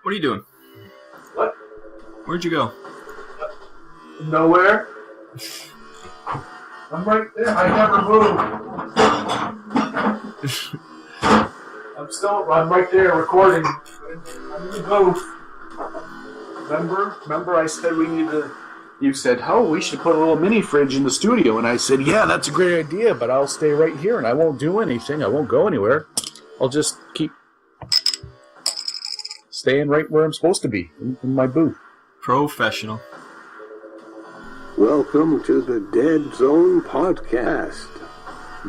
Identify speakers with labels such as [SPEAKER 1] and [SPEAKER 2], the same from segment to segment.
[SPEAKER 1] What are you doing?
[SPEAKER 2] What?
[SPEAKER 1] Where'd you go?
[SPEAKER 2] Nowhere. I'm right there. I never moved. I'm right there recording. I'm in the booth. Remember I said we need to... You said, we should put a little mini fridge in the studio. And I said, yeah, that's a great idea, but I'll stay right here and I won't do anything. I won't go anywhere. I'll just keep staying right where I'm supposed to be, in my booth.
[SPEAKER 1] Professional.
[SPEAKER 3] Welcome to the Deadzone podcast.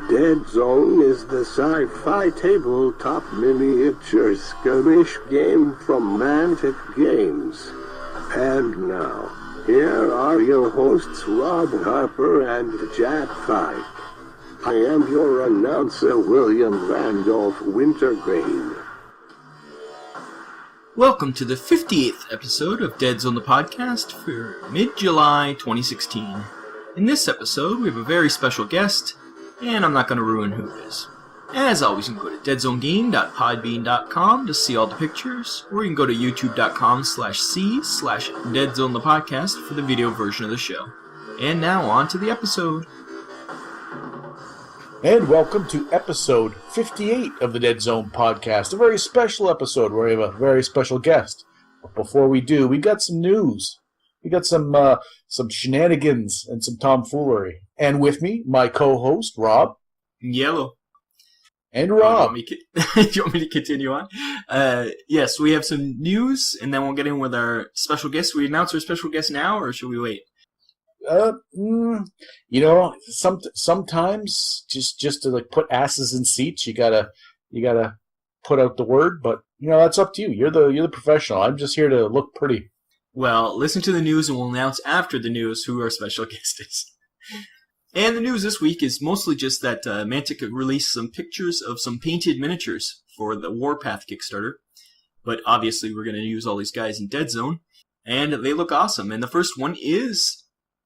[SPEAKER 3] Deadzone is the sci-fi tabletop miniature skirmish game from Mantic Games. And now, here are your hosts Rob Harper and Jack Pike. I am your announcer, William Randolph Wintergreen.
[SPEAKER 1] Welcome to the 58th episode of Deadzone the podcast for mid-July 2016. In this episode, we have a very special guest, and I'm not going to ruin who it is. As always, you can go to deadzonegame.podbean.com to see all the pictures, or you can go to youtube.com/c/Deadzone the podcast for the video version of the show. And now, on to the episode.
[SPEAKER 2] And welcome to episode 58 of the Deadzone podcast, a very special episode where we have a very special guest. But before we do, we got some news. We got some shenanigans and some tomfoolery. And with me, my co-host, Rob.
[SPEAKER 1] Yellow.
[SPEAKER 2] And Rob.
[SPEAKER 1] Do you want me to continue on? Yes, we have some news, and then we'll get in with our special guest. We announce our special guest now, or should we wait?
[SPEAKER 2] Sometimes just to like put asses in seats, you gotta put out the word. But that's up to you. You're the professional. I'm just here to look pretty.
[SPEAKER 1] Well, listen to the news, and we'll announce after the news who our special guest is. And the news this week is mostly just that Mantic released some pictures of some painted miniatures for the Warpath Kickstarter. But obviously, we're going to use all these guys in Deadzone, and they look awesome. And the first one is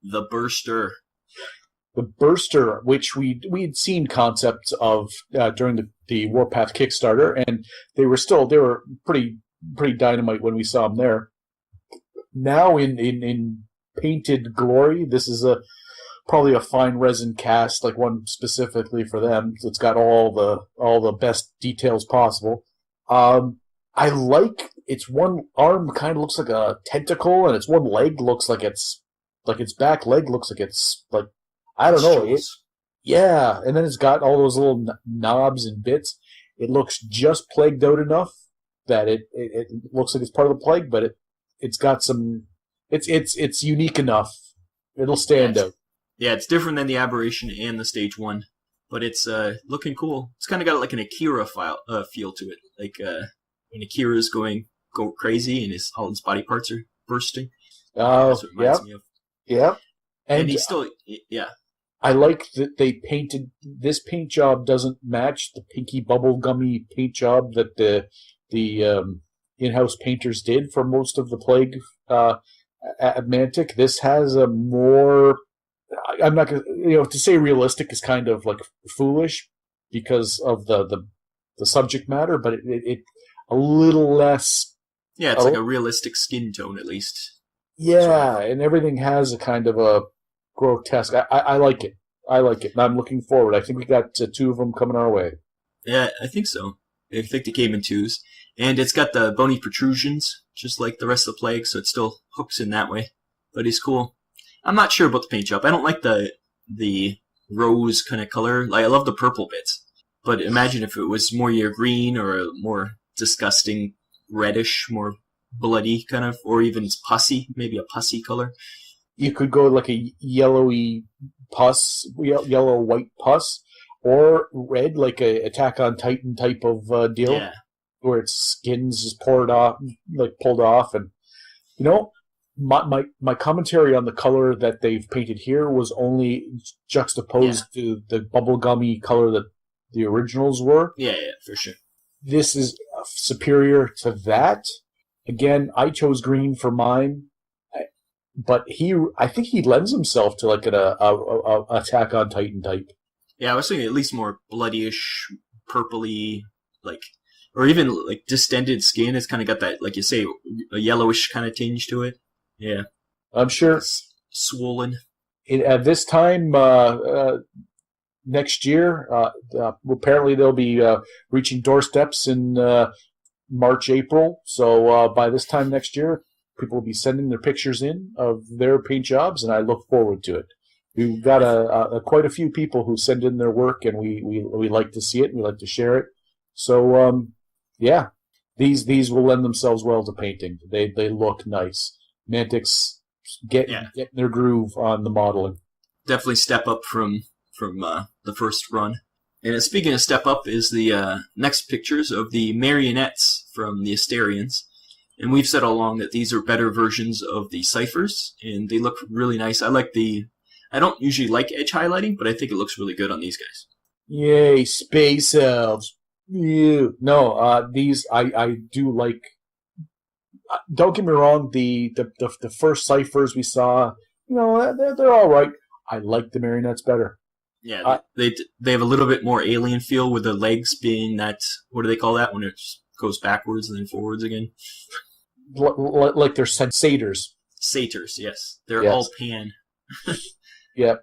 [SPEAKER 1] the Burster.
[SPEAKER 2] The Burster, which we'd seen concepts of during the Warpath Kickstarter, and they were pretty dynamite when we saw them there. Now in painted glory, this is probably a fine resin cast, like one specifically for them. It's got all the best details possible. I like its one arm kind of looks like a tentacle, and its one leg looks like its back leg looks like it's like, I don't know. Yeah, and then it's got all those little knobs and bits. It looks just plagued out enough that it looks like it's part of the plague, but it's got some. It's unique enough. It'll stand out.
[SPEAKER 1] Yeah, it's different than the Aberration and the Stage 1, but it's looking cool. It's kind of got like an Akira feel to it, like when Akira's go crazy and all his body parts are bursting. That's what it reminds me of.
[SPEAKER 2] Yeah,
[SPEAKER 1] and he's still, yeah.
[SPEAKER 2] I like that they painted, this paint job doesn't match the pinky bubblegummy paint job that the in-house painters did for most of the Plague at Mantic. This has a more, I'm not going to, to say realistic is kind of like foolish because of the subject matter, but it a little less.
[SPEAKER 1] Yeah, it's like a realistic skin tone at least.
[SPEAKER 2] Yeah, and everything has a kind of a grotesque. I like it. I like it, and I'm looking forward. I think we got two of them coming our way.
[SPEAKER 1] Yeah, I think so. I think they came in twos. And it's got the bony protrusions, just like the rest of the Plague, so it still hooks in that way. But it's cool. I'm not sure about the paint job. I don't like the rose kind of color. Like, I love the purple bits. But imagine if it was more your green or a more disgusting reddish, more bloody kind of, or even pussy, maybe a pussy color.
[SPEAKER 2] You could go like a yellowy pus, yellow-white pus, or red, like a Attack on Titan type of deal,
[SPEAKER 1] yeah,
[SPEAKER 2] where its skin's just pulled off, and my commentary on the color that they've painted here was only juxtaposed to the bubblegummy color that the originals were.
[SPEAKER 1] Yeah, for sure.
[SPEAKER 2] This is superior to that. Again, I chose green for mine, but I think he lends himself to like a Attack on Titan type.
[SPEAKER 1] Yeah, I was thinking at least more bloodyish, purpley, like or even like distended skin. It's kind of got that, like you say, a yellowish kind of tinge to it. Yeah,
[SPEAKER 2] I'm sure
[SPEAKER 1] swollen.
[SPEAKER 2] at this time next year, apparently they'll be reaching doorsteps in March, April. So by this time next year, people will be sending their pictures in of their paint jobs, and I look forward to it. We've got quite a few people who send in their work, and we like to see it. We like to share it. So yeah, these will lend themselves well to painting. They look nice. Mantic's getting their groove on the modeling.
[SPEAKER 1] Definitely step up from the first run. And speaking of step up, is the next pictures of the marionettes from the Asterians. And we've said all along that these are better versions of the ciphers, and they look really nice. I don't usually like edge highlighting, but I think it looks really good on these guys.
[SPEAKER 2] Yay, space elves. Ew. No, these I do like. Don't get me wrong, the first ciphers we saw, they're all right. I like the marionettes better.
[SPEAKER 1] Yeah, they have a little bit more alien feel with the legs being that, what do they call that when it goes backwards and then forwards again?
[SPEAKER 2] Like they're satyrs.
[SPEAKER 1] Satyrs, yes. They're all pan.
[SPEAKER 2] Yeah.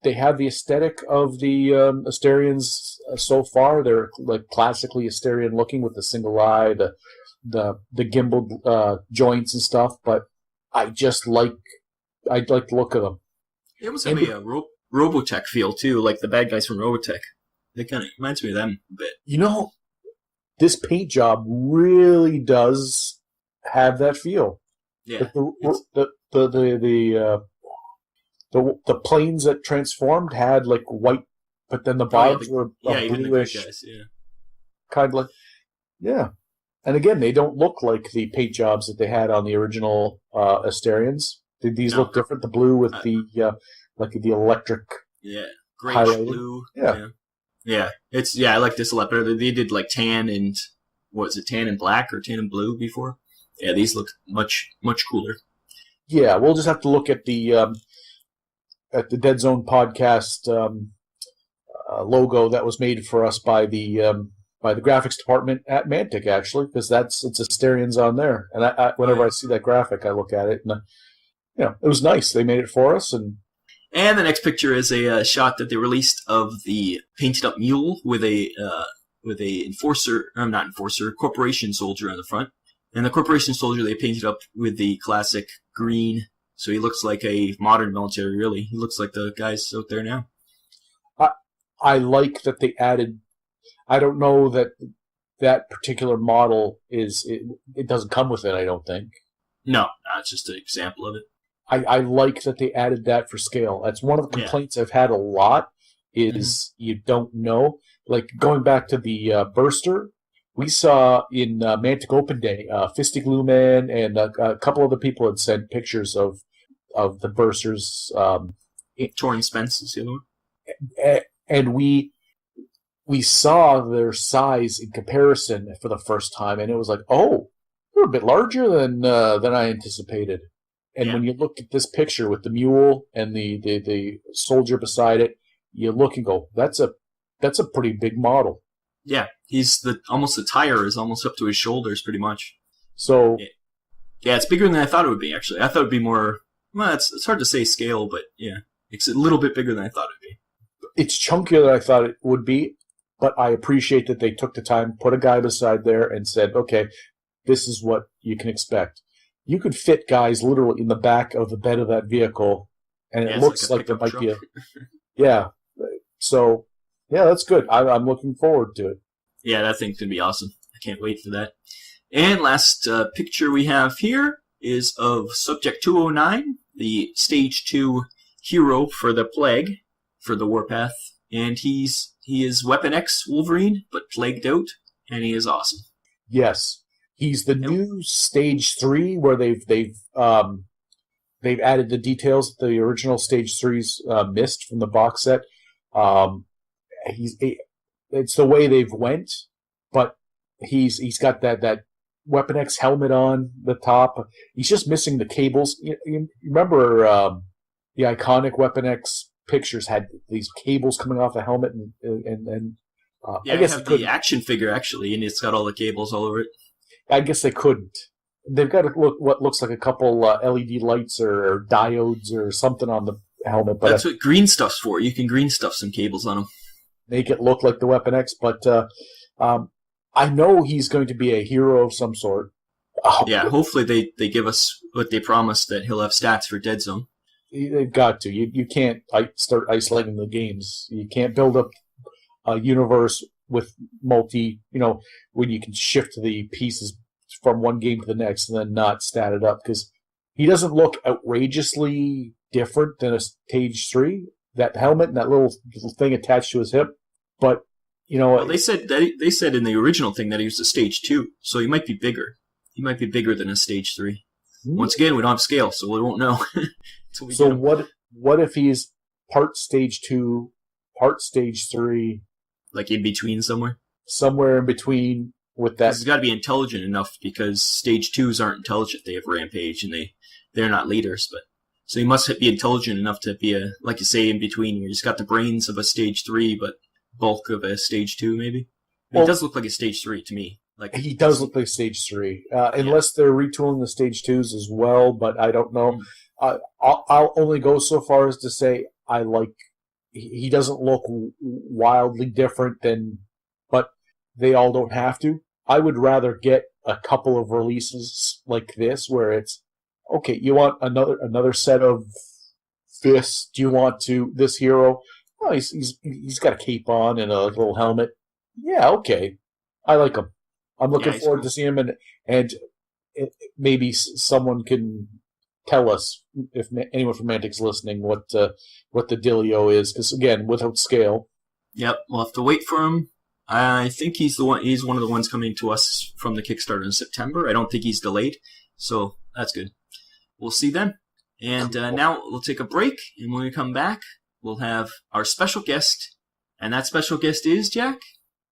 [SPEAKER 2] They have the aesthetic of the Asterians so far. They're like classically Asterian looking with the single eye, the gimbaled joints and stuff, but I like the look of them.
[SPEAKER 1] They almost have a Robotech feel too, like the bad guys from Robotech. It kind of reminds me of them a bit.
[SPEAKER 2] This paint job really does have that feel.
[SPEAKER 1] Yeah.
[SPEAKER 2] The planes that transformed had like white, but then the bottoms were bluish. Kind of like, yeah. And again, they don't look like the paint jobs that they had on the original Asterians. These look different. The blue with the electric. Yeah, grayish
[SPEAKER 1] blue. Yeah. I like this a lot better. They did like tan and tan and black or tan and blue before. Yeah, these look much cooler.
[SPEAKER 2] Yeah, we'll just have to look at the Deadzone podcast logo that was made for us by the graphics department at Mantic, actually, because it's Asterians on there. And whenever I see that graphic, I look at it, and it was nice. They made it for us, and
[SPEAKER 1] the next picture is a shot that they released of the painted up mule with a corporation soldier on the front. And the corporation soldier they painted up with the classic green, so he looks like a modern military, really. He looks like the guys out there now.
[SPEAKER 2] I like that they added. I don't know that particular model it doesn't come with it, I don't think.
[SPEAKER 1] No, it's just an example of it.
[SPEAKER 2] I like that they added that for scale. That's one of the complaints I've had a lot is you don't know. Like going back to the Burster, we saw in Mantic Open Day, Fisty Glue Man and a couple other people had sent pictures of the Bursters.
[SPEAKER 1] Torn Spence is the other one.
[SPEAKER 2] And we saw their size in comparison for the first time, and it was like, oh, they're a bit larger than I anticipated. And when you look at this picture with the mule and the soldier beside it, you look and go, that's a pretty big model.
[SPEAKER 1] Yeah, he's the tire is almost up to his shoulders, pretty much.
[SPEAKER 2] So,
[SPEAKER 1] yeah, it's bigger than I thought it would be. Actually, I thought it would be more. Well, it's hard to say scale, but yeah, it's a little bit bigger than I thought it would be.
[SPEAKER 2] It's chunkier than I thought it would be, but I appreciate that they took the time, put a guy beside there, and said, okay, this is what you can expect. You could fit guys literally in the back of the bed of that vehicle, and it looks like there might be a. Yeah. So, yeah, that's good. I'm looking forward to it.
[SPEAKER 1] Yeah, that thing's going to be awesome. I can't wait for that. And last picture we have here is of Subject 209, the Stage 2 hero for the Plague, for the Warpath. And he is Weapon X Wolverine, but plagued out, and he is awesome.
[SPEAKER 2] Yes. He's the new Stage 3 where they've added the details that the original Stage 3s missed from the box set. It's the way they've went, but he's got that Weapon X helmet on the top. He's just missing the cables. You remember the iconic Weapon X pictures had these cables coming off the helmet, and
[SPEAKER 1] Yeah,
[SPEAKER 2] I guess
[SPEAKER 1] I have the action figure, actually, and it's got all the cables all over it.
[SPEAKER 2] I guess they couldn't. They've got what looks like a couple LED lights or diodes or something on the helmet. But
[SPEAKER 1] that's what green stuff's for. You can green stuff some cables on them.
[SPEAKER 2] Make it look like the Weapon X, but I know he's going to be a hero of some sort.
[SPEAKER 1] Yeah, hopefully they give us what they promised, that he'll have stats for Deadzone.
[SPEAKER 2] They've got to. You can't start isolating the games. You can't build up a universe with when you can shift the pieces from one game to the next and then not stat it up, because he doesn't look outrageously different than a Stage 3. That helmet and that little thing attached to his hip, but
[SPEAKER 1] well, they said in the original thing that he was a Stage 2, so he might be bigger. He might be bigger than a Stage 3. Once again, we don't have scale, so we won't know.
[SPEAKER 2] So what if he's part Stage 2, part Stage 3?
[SPEAKER 1] Like in between somewhere?
[SPEAKER 2] Somewhere in between with that.
[SPEAKER 1] He's got to be intelligent enough, because Stage 2s aren't intelligent. They have Rampage, and they're not leaders. But so he must be intelligent enough to be like you say, in between, where he's got the brains of a Stage 3, but bulk of a Stage 2, maybe. He does look like a Stage 3 to me. Like
[SPEAKER 2] he does look like Stage 3, unless they're retooling the Stage 2s as well, but I don't know. I'll only go so far as to say he doesn't look wildly different but they all don't have to. I would rather get a couple of releases like this where it's, okay, you want another set of fists? Do you want this hero? Oh, he's got a cape on and a little helmet. Yeah, okay. I like him. I'm looking forward to seeing him, and maybe someone can tell us, if anyone from Mantic's listening, what the dealio is. Because again, without scale.
[SPEAKER 1] Yep, we'll have to wait for him. I think he's one of the ones coming to us from the Kickstarter in September. I don't think he's delayed, so that's good. We'll see then. And now we'll take a break, and when we come back, we'll have our special guest, and that special guest is, Jack?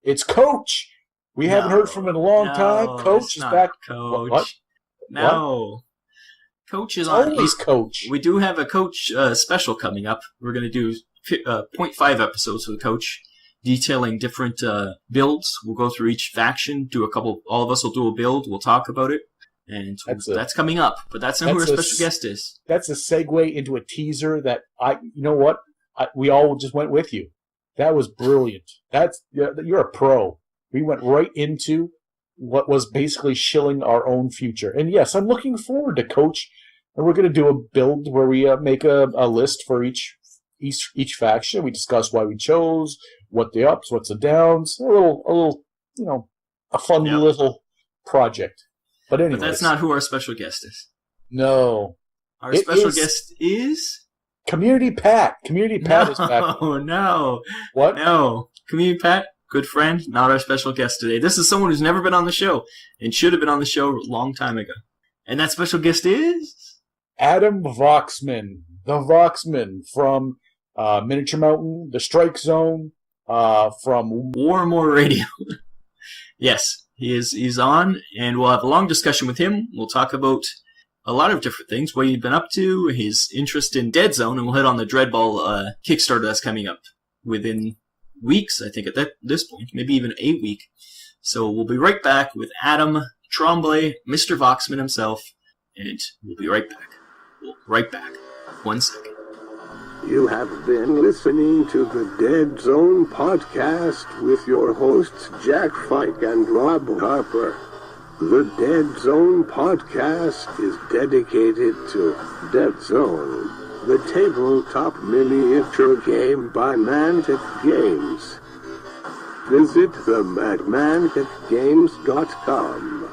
[SPEAKER 2] It's Coach. We haven't heard from him in a long time. Coach is back.
[SPEAKER 1] Coach.
[SPEAKER 2] What?
[SPEAKER 1] No.
[SPEAKER 2] What?
[SPEAKER 1] Coach is on.
[SPEAKER 2] Always Coach.
[SPEAKER 1] We do have a Coach special coming up. We're going to do 0.5 episodes with Coach, detailing different builds. We'll go through each faction, all of us will do a build, we'll talk about it, and that's coming up. But that's not who our special guest is.
[SPEAKER 2] That's a segue into a teaser that we all just went with you. That was brilliant. You're a pro. We went right into what was basically shilling our own future. And yes, I'm looking forward to Coach, and we're going to do a build where we make a list for each faction. We discuss why we chose, what the ups, what's the downs, a little, a fun little project. But anyway,
[SPEAKER 1] that's not who our special guest is.
[SPEAKER 2] No,
[SPEAKER 1] our special guest is
[SPEAKER 2] Community Pat. Community Pat is back.
[SPEAKER 1] Oh no!
[SPEAKER 2] What?
[SPEAKER 1] No, Community Pat, good friend, not our special guest today. This is someone who's never been on the show and should have been on the show a long time ago. And that special guest is
[SPEAKER 2] Adam Voxman, the Voxman from Miniature Mountain, the Strike Zone, from
[SPEAKER 1] War More Radio. Yes, he's on, and we'll have a long discussion with him. We'll talk about a lot of different things, what he's been up to, his interest in Deadzone, and we'll hit on the Dreadball Kickstarter that's coming up within weeks, I think, at this point, maybe even a week. So we'll be right back with Adam Tremblay, Mr. Voxman himself, and we'll be right back. Right back. 1 second.
[SPEAKER 3] You have been listening to the Deadzone podcast with your hosts Jack Fike and Rob Harper. The Deadzone podcast is dedicated to Deadzone, the tabletop miniature game by Mantic Games. Visit them at manticgames.com.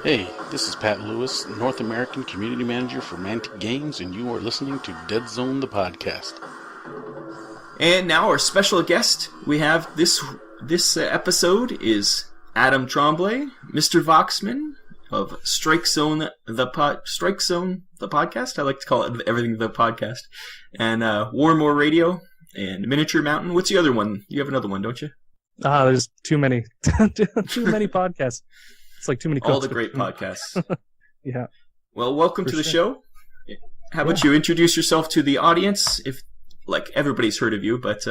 [SPEAKER 4] Hey, this is Pat Lewis, North American Community Manager for Mantic Games, and you are listening to Deadzone the podcast.
[SPEAKER 1] And now our special guest we have this episode is Adam Tremblay, Mr. Voxman of Strike Zone the podcast. I like to call it everything the podcast. And War More Radio and Miniature Mountain. What's the other one? You have another one, don't you?
[SPEAKER 5] There's too many. Too many podcasts. It's like too many.
[SPEAKER 1] All the great podcasts.
[SPEAKER 5] Yeah.
[SPEAKER 1] Well, welcome to the show. How about you introduce yourself to the audience? If everybody's heard of you, but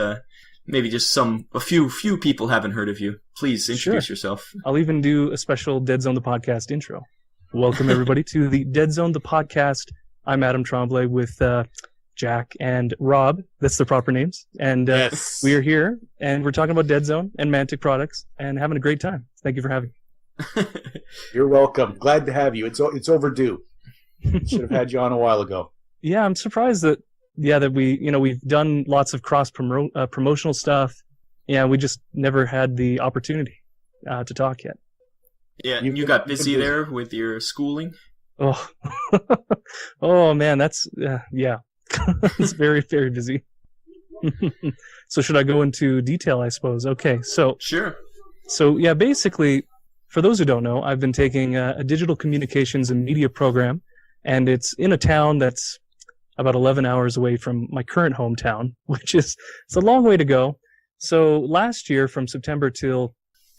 [SPEAKER 1] maybe just a few people haven't heard of you. Please introduce yourself.
[SPEAKER 5] I'll even do a special Deadzone the Podcast intro. Welcome, everybody, to the Deadzone the Podcast. I'm Adam Tremblay with Jack and Rob. That's the proper names. And
[SPEAKER 2] Yes.
[SPEAKER 5] we are here, and we're talking about Deadzone and Mantic products and having a great time. Thank you for having me.
[SPEAKER 2] You're welcome. Glad to have you. It's overdue. Should have had you on a while ago.
[SPEAKER 5] Yeah, I'm surprised that we've done lots of promotional stuff. Yeah, we just never had the opportunity to talk yet.
[SPEAKER 1] Yeah, you got busy there with your schooling.
[SPEAKER 5] Oh, oh man, that's yeah. It's very, very busy. So should I go into detail, I suppose? Okay, so
[SPEAKER 1] Sure.
[SPEAKER 5] So yeah, basically, for those who don't know, I've been taking a digital communications and media program, and it's in a town that's about 11 hours away from my current hometown, which is it's a long way to go. So last year, from September till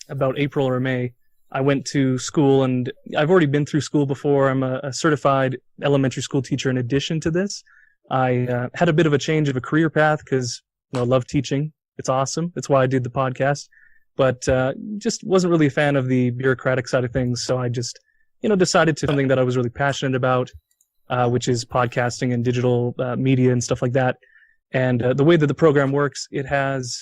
[SPEAKER 5] about April or May, I went to school, and I've already been through school before. I'm a certified elementary school teacher in addition to this. I had a bit of a change of a career path because I love teaching. It's awesome. That's why I did the podcast. But just wasn't really a fan of the bureaucratic side of things. So I just, decided to something that I was really passionate about, which is podcasting and digital media and stuff like that. And the way that the program works, it has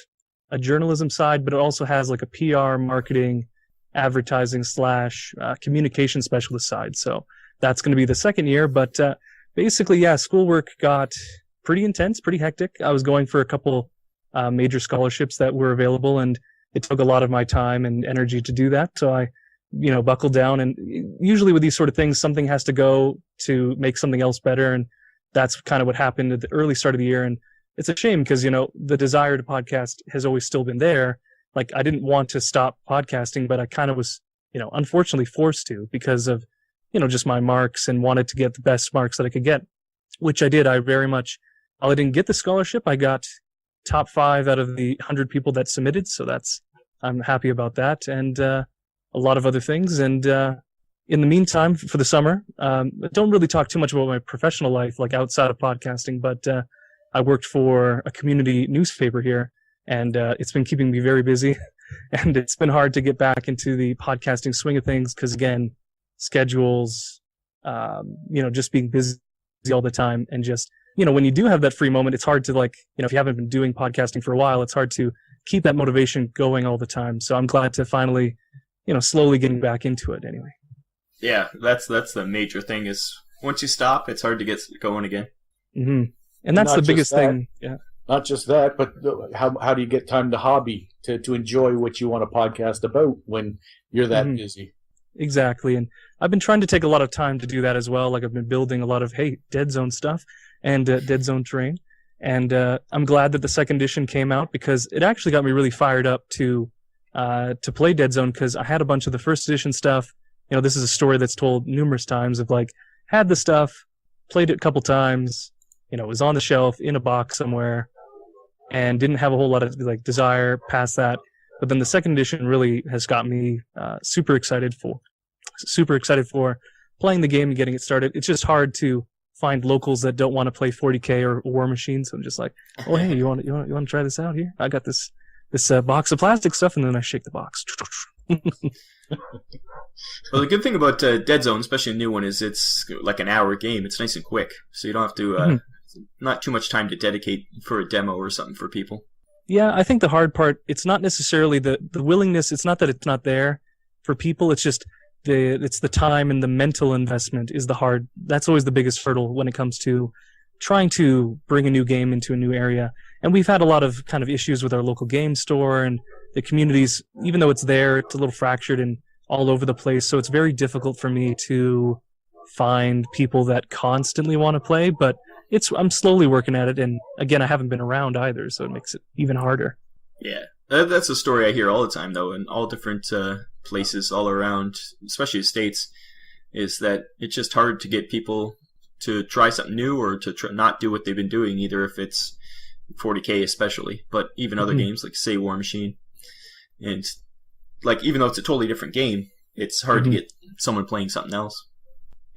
[SPEAKER 5] a journalism side, but it also has like a PR, marketing, advertising / communication specialist side. So that's going to be the second year. But basically, yeah, schoolwork got pretty intense, pretty hectic. I was going for a couple major scholarships that were available, and it took a lot of my time and energy to do that. So I, buckled down. And usually with these sort of things, something has to go to make something else better. And that's kind of what happened at the early start of the year. And it's a shame because, the desire to podcast has always still been there. Like, I didn't want to stop podcasting, but I kind of was, unfortunately forced to because of, just my marks, and wanted to get the best marks that I could get, which I did. I very much, while I didn't get the scholarship, I got top 5 out of the 100 people that submitted. So I'm happy about that, and a lot of other things. And in the meantime, for the summer, I don't really talk too much about my professional life, like outside of podcasting, but I worked for a community newspaper here, and it's been keeping me very busy. And it's been hard to get back into the podcasting swing of things because, again, schedules, just being busy all the time, and just, when you do have that free moment, it's hard to, like, if you haven't been doing podcasting for a while, it's hard to keep that motivation going all the time. So I'm glad to finally, slowly getting back into it anyway.
[SPEAKER 1] Yeah, that's the major thing is once you stop, it's hard to get going again.
[SPEAKER 5] Mm-hmm. And that's the biggest thing. Yeah.
[SPEAKER 2] Not just that, but how do you get time to hobby, to enjoy what you want to podcast about when you're that busy?
[SPEAKER 5] Exactly. And I've been trying to take a lot of time to do that as well. Like, I've been building a lot of, Deadzone stuff and Deadzone terrain. And I'm glad that the second edition came out because it actually got me really fired up to play Deadzone, because I had a bunch of the first edition stuff. This is a story that's told numerous times of, like, had the stuff, played it a couple times, it was on the shelf in a box somewhere, and didn't have a whole lot of, like, desire past that. But then the second edition really has got me super excited for playing the game and getting it started. It's just hard to find locals that don't want to play 40K or War Machine. So I'm just like, oh, hey, you want to try this out here? I got this box of plastic stuff, and then I shake the box.
[SPEAKER 1] Well, the good thing about Deadzone, especially a new one, is it's like an hour game. It's nice and quick, so you don't have to not too much time to dedicate for a demo or something for people.
[SPEAKER 5] Yeah, I think the hard part, it's not necessarily the willingness. It's not that it's not there for people. It's just it's the time and the mental investment is the hard. That's always the biggest hurdle when it comes to trying to bring a new game into a new area. And we've had a lot of kind of issues with our local game store, and the communities, even though it's there, it's a little fractured and all over the place. So it's very difficult for me to find people that constantly want to play, but I'm slowly working at it. And again, I haven't been around either, so it makes it even harder.
[SPEAKER 1] Yeah, that's a story I hear all the time, though, in all different places all around, especially the States, is that it's just hard to get people to try something new or to not do what they've been doing, either if it's 40K especially, but even other games like, say, War Machine. And, like, even though it's a totally different game, it's hard to get someone playing something else.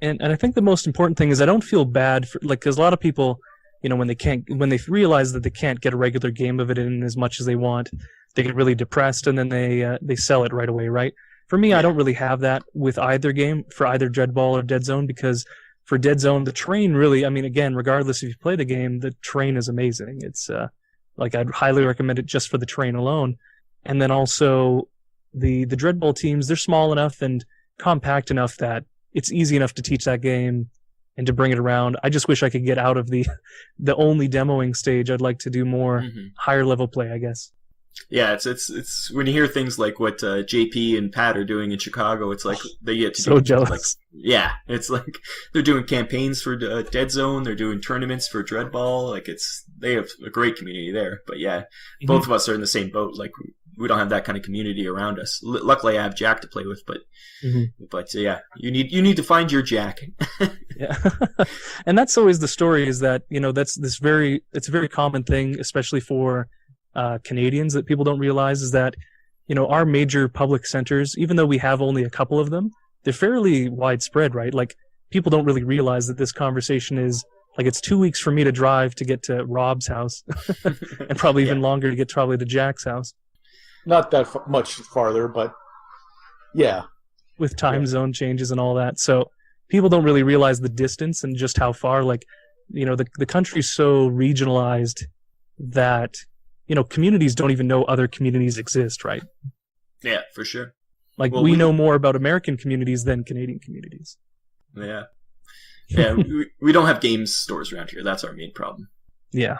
[SPEAKER 5] And I think the most important thing is I don't feel bad for, like, because a lot of people, when they realize that they can't get a regular game of it in as much as they want, they get really depressed, and then they sell it right away, right? For me, I don't really have that with either game, for either Dreadball or Deadzone, because for Deadzone, the terrain really, I mean, again, regardless if you play the game, the terrain is amazing. It's I'd highly recommend it just for the terrain alone. And then also the Dreadball teams, they're small enough and compact enough that it's easy enough to teach that game and to bring it around. I just wish I could get out of the only demoing stage. I'd like to do more higher level play, I guess.
[SPEAKER 1] Yeah, it's when you hear things like what JP and Pat are doing in Chicago, it's like they get to
[SPEAKER 5] so
[SPEAKER 1] do,
[SPEAKER 5] jealous.
[SPEAKER 1] Like, yeah, it's like they're doing campaigns for Deadzone, they're doing tournaments for Dreadball. Like they have a great community there. But yeah, both of us are in the same boat. Like we don't have that kind of community around us. Luckily, I have Jack to play with, but yeah, you need to find your Jack.
[SPEAKER 5] Yeah, and that's always the story. Is that it's a very common thing, especially for Canadians, that people don't realize, is that our major public centers, even though we have only a couple of them, they're fairly widespread, right? Like people don't really realize that this conversation is like it's 2 weeks for me to drive to get to Rob's house, and probably even longer to get probably to Jack's house.
[SPEAKER 2] Not that much farther, but yeah,
[SPEAKER 5] with time zone changes and all that. So people don't really realize the distance and just how far. Like the country's so regionalized that communities don't even know other communities exist, right?
[SPEAKER 1] Yeah, for sure.
[SPEAKER 5] Like we know more about American communities than Canadian communities.
[SPEAKER 1] Yeah. Yeah, we don't have games stores around here. That's our main problem.
[SPEAKER 5] Yeah.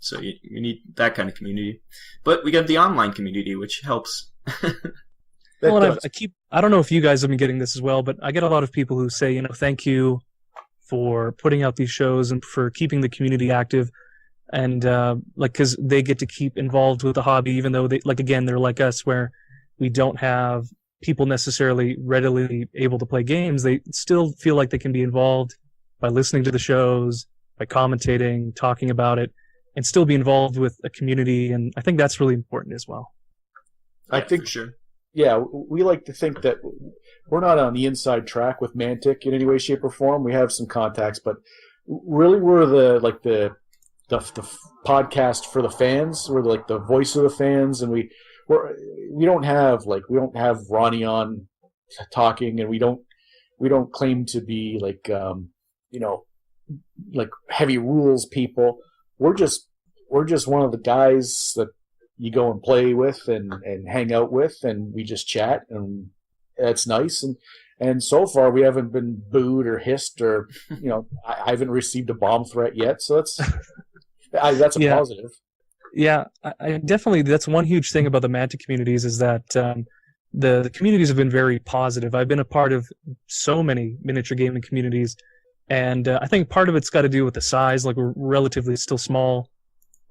[SPEAKER 1] So you need that kind of community. But we got the online community, which helps.
[SPEAKER 5] Well, I don't know if you guys have been getting this as well, but I get a lot of people who say, thank you for putting out these shows and for keeping the community active. And because they get to keep involved with the hobby, even though they're like us, where we don't have people necessarily readily able to play games. They still feel like they can be involved by listening to the shows, by commentating, talking about it, and still be involved with a community. And I think that's really important as well.
[SPEAKER 2] I think
[SPEAKER 1] for sure.
[SPEAKER 2] Yeah, we like to think that we're not on the inside track with Mantic in any way, shape, or form. We have some contacts, but really we're the podcast for the fans. We're like the voice of the fans, and we don't have Ronnie on talking, and we don't claim to be like heavy rules people. We're just one of the guys that you go and play with and hang out with, and we just chat, and that's nice. And so far we haven't been booed or hissed, or I haven't received a bomb threat yet, so that's a positive.
[SPEAKER 5] Yeah, I definitely, that's one huge thing about the Mantic communities, is that the communities have been very positive. I've been a part of so many miniature gaming communities, and I think part of it's got to do with the size. Like, we're relatively still small,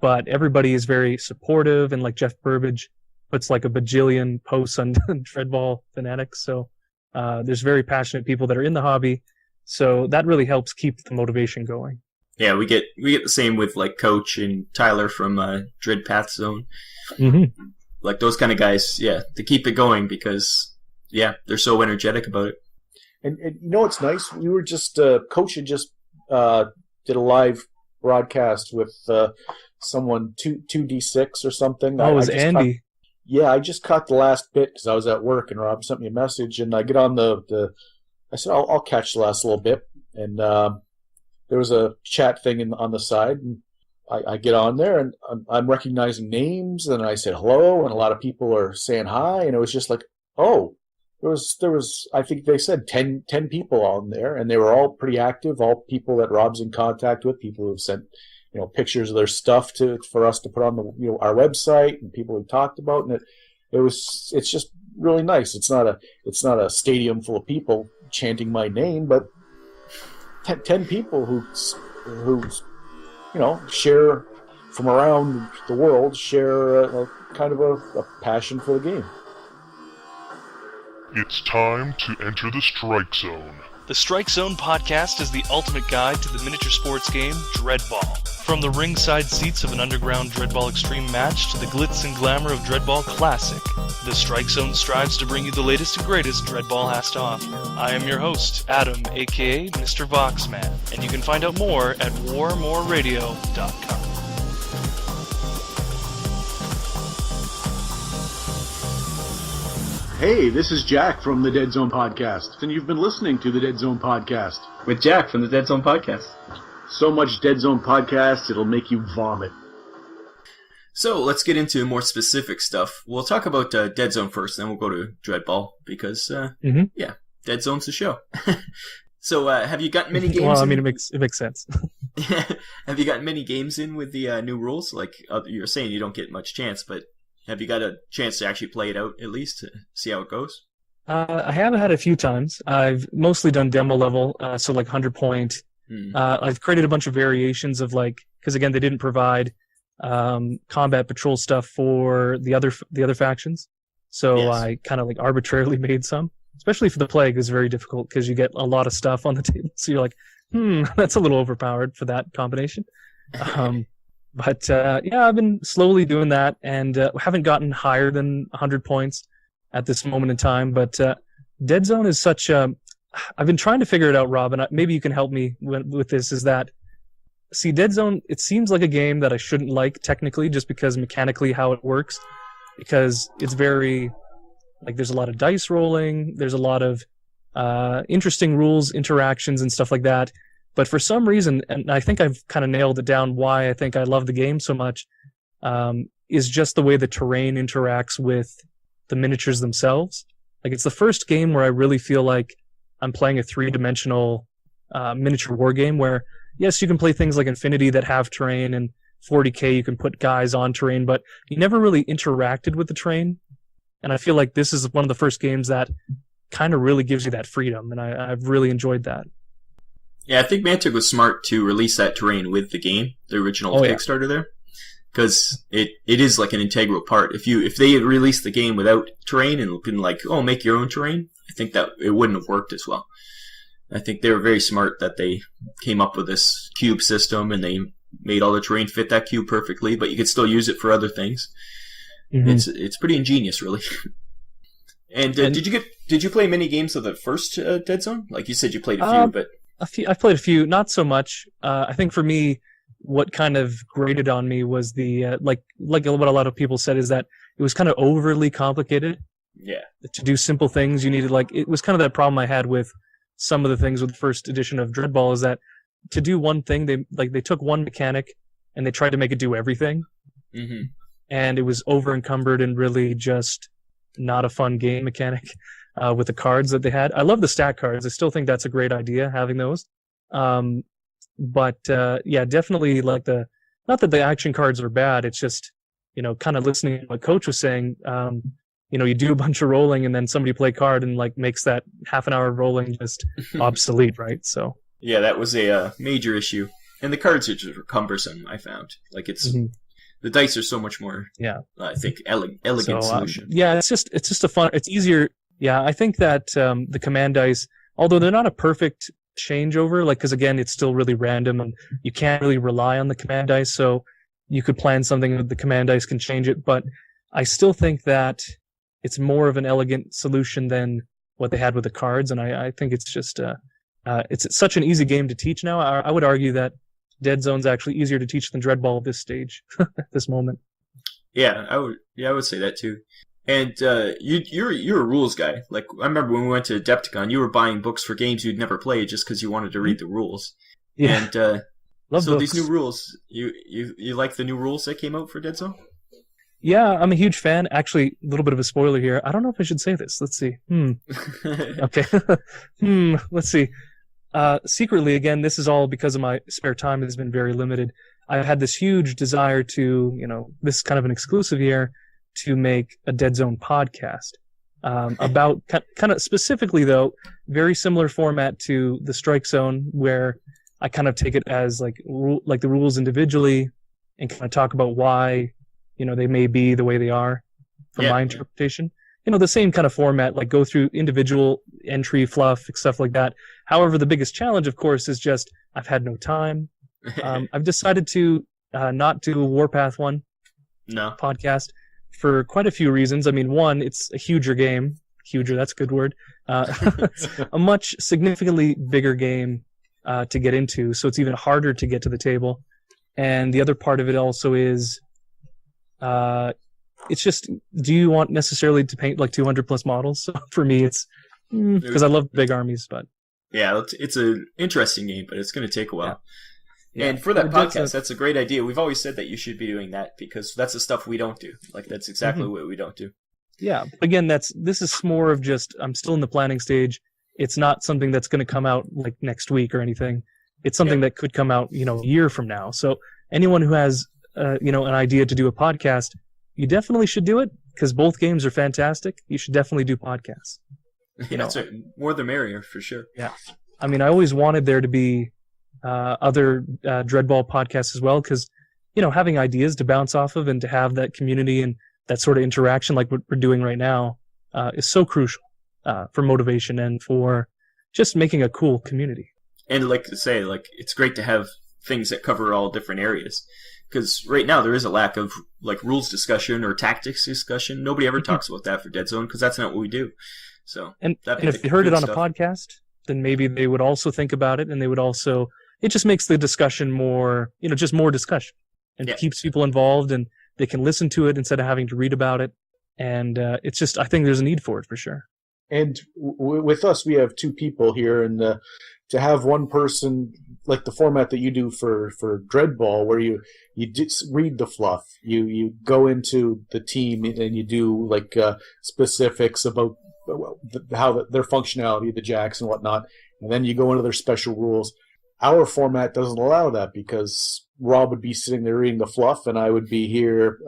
[SPEAKER 5] but everybody is very supportive, and like Jeff Burbage puts like a bajillion posts on Dreadball Fanatics, so there's very passionate people that are in the hobby, so that really helps keep the motivation going.
[SPEAKER 1] Yeah, we get the same with like Coach and Tyler from Deadzone.
[SPEAKER 5] Mm-hmm.
[SPEAKER 1] Like those kind of guys, yeah, to keep it going, because they're so energetic about it.
[SPEAKER 2] And it's nice. We were just Coach had just did a live broadcast with someone 2D6 or something.
[SPEAKER 5] Oh, it was Andy.
[SPEAKER 2] I just caught the last bit because I was at work, and Rob sent me a message, and I get on I said I'll catch the last little bit, and there was a chat thing on the side, and I get on there, and I'm recognizing names, and I said hello, and a lot of people are saying hi, and it was just like, oh, there was I think they said 10 people on there, and they were all pretty active, all people that Rob's in contact with, people who've sent pictures of their stuff for us to put on the our website, and people who talked about, and it's just really nice. It's not a stadium full of people chanting my name, but 10 people who share from around the world, share a kind of a passion for the game.
[SPEAKER 6] It's time to enter the strike zone.
[SPEAKER 5] The Strike Zone podcast is the ultimate guide to the miniature sports game, Dreadball. From the ringside seats of an underground Dreadball Extreme match to the glitz and glamour of Dreadball Classic, the Strike Zone strives to bring you the latest and greatest Dreadball has to offer. I am your host, Adam, a.k.a. Mr. Voxman, and you can find out more at warmoreradio.com.
[SPEAKER 2] Hey, this is Jack from the Deadzone podcast, and you've been listening to the Deadzone podcast.
[SPEAKER 1] With Jack from the Deadzone podcast.
[SPEAKER 2] So much Deadzone podcast, it'll make you vomit.
[SPEAKER 1] So let's get into more specific stuff. We'll talk about Deadzone first, then we'll go to Dreadball, because, yeah, Deadzone's the show. So, have you gotten many games
[SPEAKER 5] Well, I mean, it makes sense.
[SPEAKER 1] Have you gotten many games in with the new rules? Like, you're saying you don't get much chance, but have you got a chance to actually play it out, at least, to see how it goes?
[SPEAKER 5] I have had a few times. I've mostly done demo level, so like 100 point. I've created a bunch of variations of because again, they didn't provide combat patrol stuff for the other factions. So yes. I kind of arbitrarily made some, especially for the Plague is very difficult because you get a lot of stuff on the table. So you're like, that's a little overpowered for that combination. But yeah, I've been slowly doing that, and haven't gotten higher than 100 points at this moment in time. But Deadzone is such a... I've been trying to figure it out, Rob, and maybe you can help me with this, is that... See, Deadzone, it seems like a game that I shouldn't like technically, just because mechanically how it works. Because it's very... there's a lot of dice rolling, there's a lot of interesting rules, interactions, and stuff like that. But for some reason, and I think I've kind of nailed it down why I think I love the game so much, is just the way the terrain interacts with the miniatures themselves. It's the first game where I really feel like I'm playing a three-dimensional miniature war game where, yes, you can play things like Infinity that have terrain, and 40K you can put guys on terrain, but you never really interacted with the terrain. And I feel like this is one of the first games that kind of really gives you that freedom, and I've really enjoyed that.
[SPEAKER 1] Yeah, I think Mantic was smart to release that terrain with the game, the original Kickstarter there, because it is like an integral part. If they had released the game without terrain and been make your own terrain, I think that it wouldn't have worked as well. I think they were very smart that they came up with this cube system and they made all the terrain fit that cube perfectly, but you could still use it for other things. Mm-hmm. It's pretty ingenious, really. And did you play many games of the first Deadzone? Like you said, you played a few, but
[SPEAKER 5] I've played a few, not so much. I think for me, what kind of grated on me was the like what a lot of people said is that it was kind of overly complicated.
[SPEAKER 1] Yeah.
[SPEAKER 5] To do simple things, you needed it was kind of that problem I had with some of the things with the first edition of Dreadball, is that to do one thing, they took one mechanic and they tried to make it do everything.
[SPEAKER 1] Mm-hmm. And
[SPEAKER 5] it was over encumbered and really just not a fun game mechanic. With the cards that they had. I love the stat cards. I still think that's a great idea, having those. But yeah, definitely not that the action cards are bad, it's just, kind of listening to what Coach was saying, you do a bunch of rolling and then somebody play card and makes that half an hour of rolling just obsolete, right? So
[SPEAKER 1] yeah, that was a major issue. And the cards are just cumbersome, I found. The dice are so much more, I think, elegant solution.
[SPEAKER 5] Yeah, it's just it's easier. Yeah, I think that the command dice, although they're not a perfect changeover, because again, it's still really random and you can't really rely on the command dice, so you could plan something that the command dice can change it, but I still think that it's more of an elegant solution than what they had with the cards, and I think it's just, it's such an easy game to teach now. I would argue that Deadzone's actually easier to teach than Dreadball at this stage, at this moment.
[SPEAKER 1] Yeah, I would say that too. And you're a rules guy. I remember when we went to Adepticon, you were buying books for games you'd never played just because you wanted to read the rules.
[SPEAKER 5] Yeah.
[SPEAKER 1] And
[SPEAKER 5] Love
[SPEAKER 1] so
[SPEAKER 5] books.
[SPEAKER 1] These new rules, you like the new rules that came out for Deadzone?
[SPEAKER 5] Yeah, I'm a huge fan. Actually, a little bit of a spoiler here. I don't know if I should say this. Let's see. Okay. Let's see. Secretly, again, this is all because of my spare time has been very limited. I've had this huge desire to, this is kind of an exclusive here, to make a Deadzone podcast about kind of specifically, though, very similar format to the Strike Zone, where I kind of take it as the rules individually and kind of talk about why they may be the way they are from my interpretation. the same kind of format, like go through individual entry fluff, stuff like that. However, the biggest challenge, of course, is just I've had no time. I've decided to not do a Warpath one podcast for quite a few reasons. I mean, one, it's a huger game. Huger, that's a good word. A much significantly bigger game to get into, so it's even harder to get to the table. And the other part of it also is, it's just, do you want necessarily to paint like 200 plus models? So for me, it's because I love big armies, but
[SPEAKER 1] yeah, it's an interesting game, but it's going to take a while.
[SPEAKER 5] Yeah.
[SPEAKER 1] And for that podcast, that's a great idea. We've always said that you should be doing that because that's the stuff we don't do. Like, that's exactly what we don't do.
[SPEAKER 5] Yeah, but again, this is more of just, I'm still in the planning stage. It's not something that's going to come out like next week or anything. It's something that could come out, a year from now. So anyone who has, an idea to do a podcast, you definitely should do it because both games are fantastic. You should definitely do podcasts.
[SPEAKER 1] That's right. More the merrier, for sure.
[SPEAKER 5] Yeah. I mean, I always wanted there to be other Dreadball podcasts as well because, having ideas to bounce off of and to have that community and that sort of interaction like what we're doing right now is so crucial for motivation and for just making a cool community.
[SPEAKER 1] And like to say, it's great to have things that cover all different areas. Because right now there is a lack of rules discussion or tactics discussion. Nobody ever talks about that for Deadzone because that's not what we do. So
[SPEAKER 5] and if you heard it on a podcast, then maybe they would also think about it, and they would also. It just makes the discussion more, just more discussion, and keeps people involved, and they can listen to it instead of having to read about it. And it's just, I think there's a need for it for sure.
[SPEAKER 2] And with us, we have two people here, and to have one person, like the format that you do for Dreadball, where you just read the fluff, you go into the team and you do specifics about how their functionality, the jacks and whatnot, and then you go into their special rules. Our format doesn't allow that because Rob would be sitting there reading the fluff, and I would be here,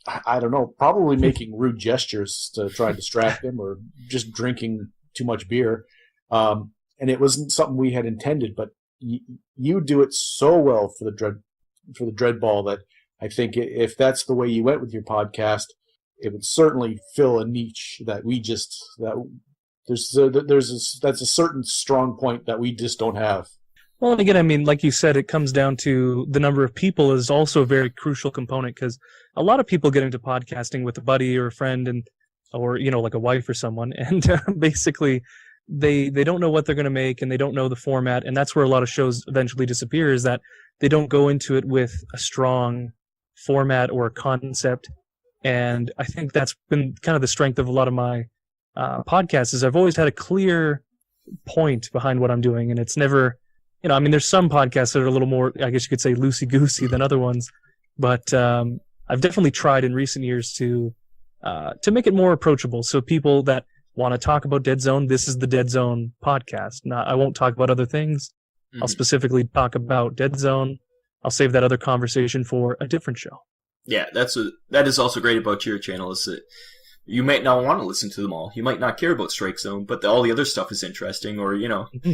[SPEAKER 2] I don't know, probably making rude gestures to try and distract him or just drinking too much beer. And it wasn't something we had intended, but you do it so well for the Dreadball that I think if that's the way you went with your podcast, it would certainly fill a niche that that's a certain strong point that we just don't have.
[SPEAKER 5] Well, and again, I mean, like you said, it comes down to the number of people is also a very crucial component because a lot of people get into podcasting with a buddy or a friend or like a wife or someone, and basically they don't know what they're going to make and they don't know the format, and that's where a lot of shows eventually disappear is that they don't go into it with a strong format or a concept. And I think that's been kind of the strength of a lot of my podcasts is I've always had a clear point behind what I'm doing, and it's never... there's some podcasts that are a little more, I guess you could say, loosey-goosey than other ones, but I've definitely tried in recent years to make it more approachable. So people that want to talk about Deadzone, this is the Deadzone podcast. I won't talk about other things. Mm-hmm. I'll specifically talk about Deadzone. I'll save that other conversation for a different show.
[SPEAKER 1] Yeah, that is also great about your channel is that you might not want to listen to them all. You might not care about Strike Zone, but all the other stuff is interesting, or
[SPEAKER 5] Mm-hmm.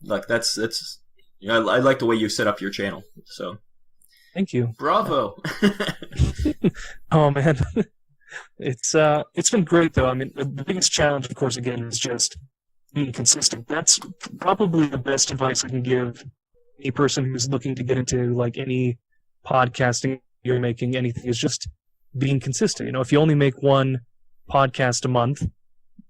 [SPEAKER 1] That's I like the way you set up your channel. So,
[SPEAKER 5] thank you.
[SPEAKER 1] Bravo.
[SPEAKER 5] Oh man, it's been great though. I mean, the biggest challenge, of course, again, is just being consistent. That's probably the best advice I can give any person who's looking to get into any podcasting you're making. Anything is just being consistent. If you only make one podcast a month,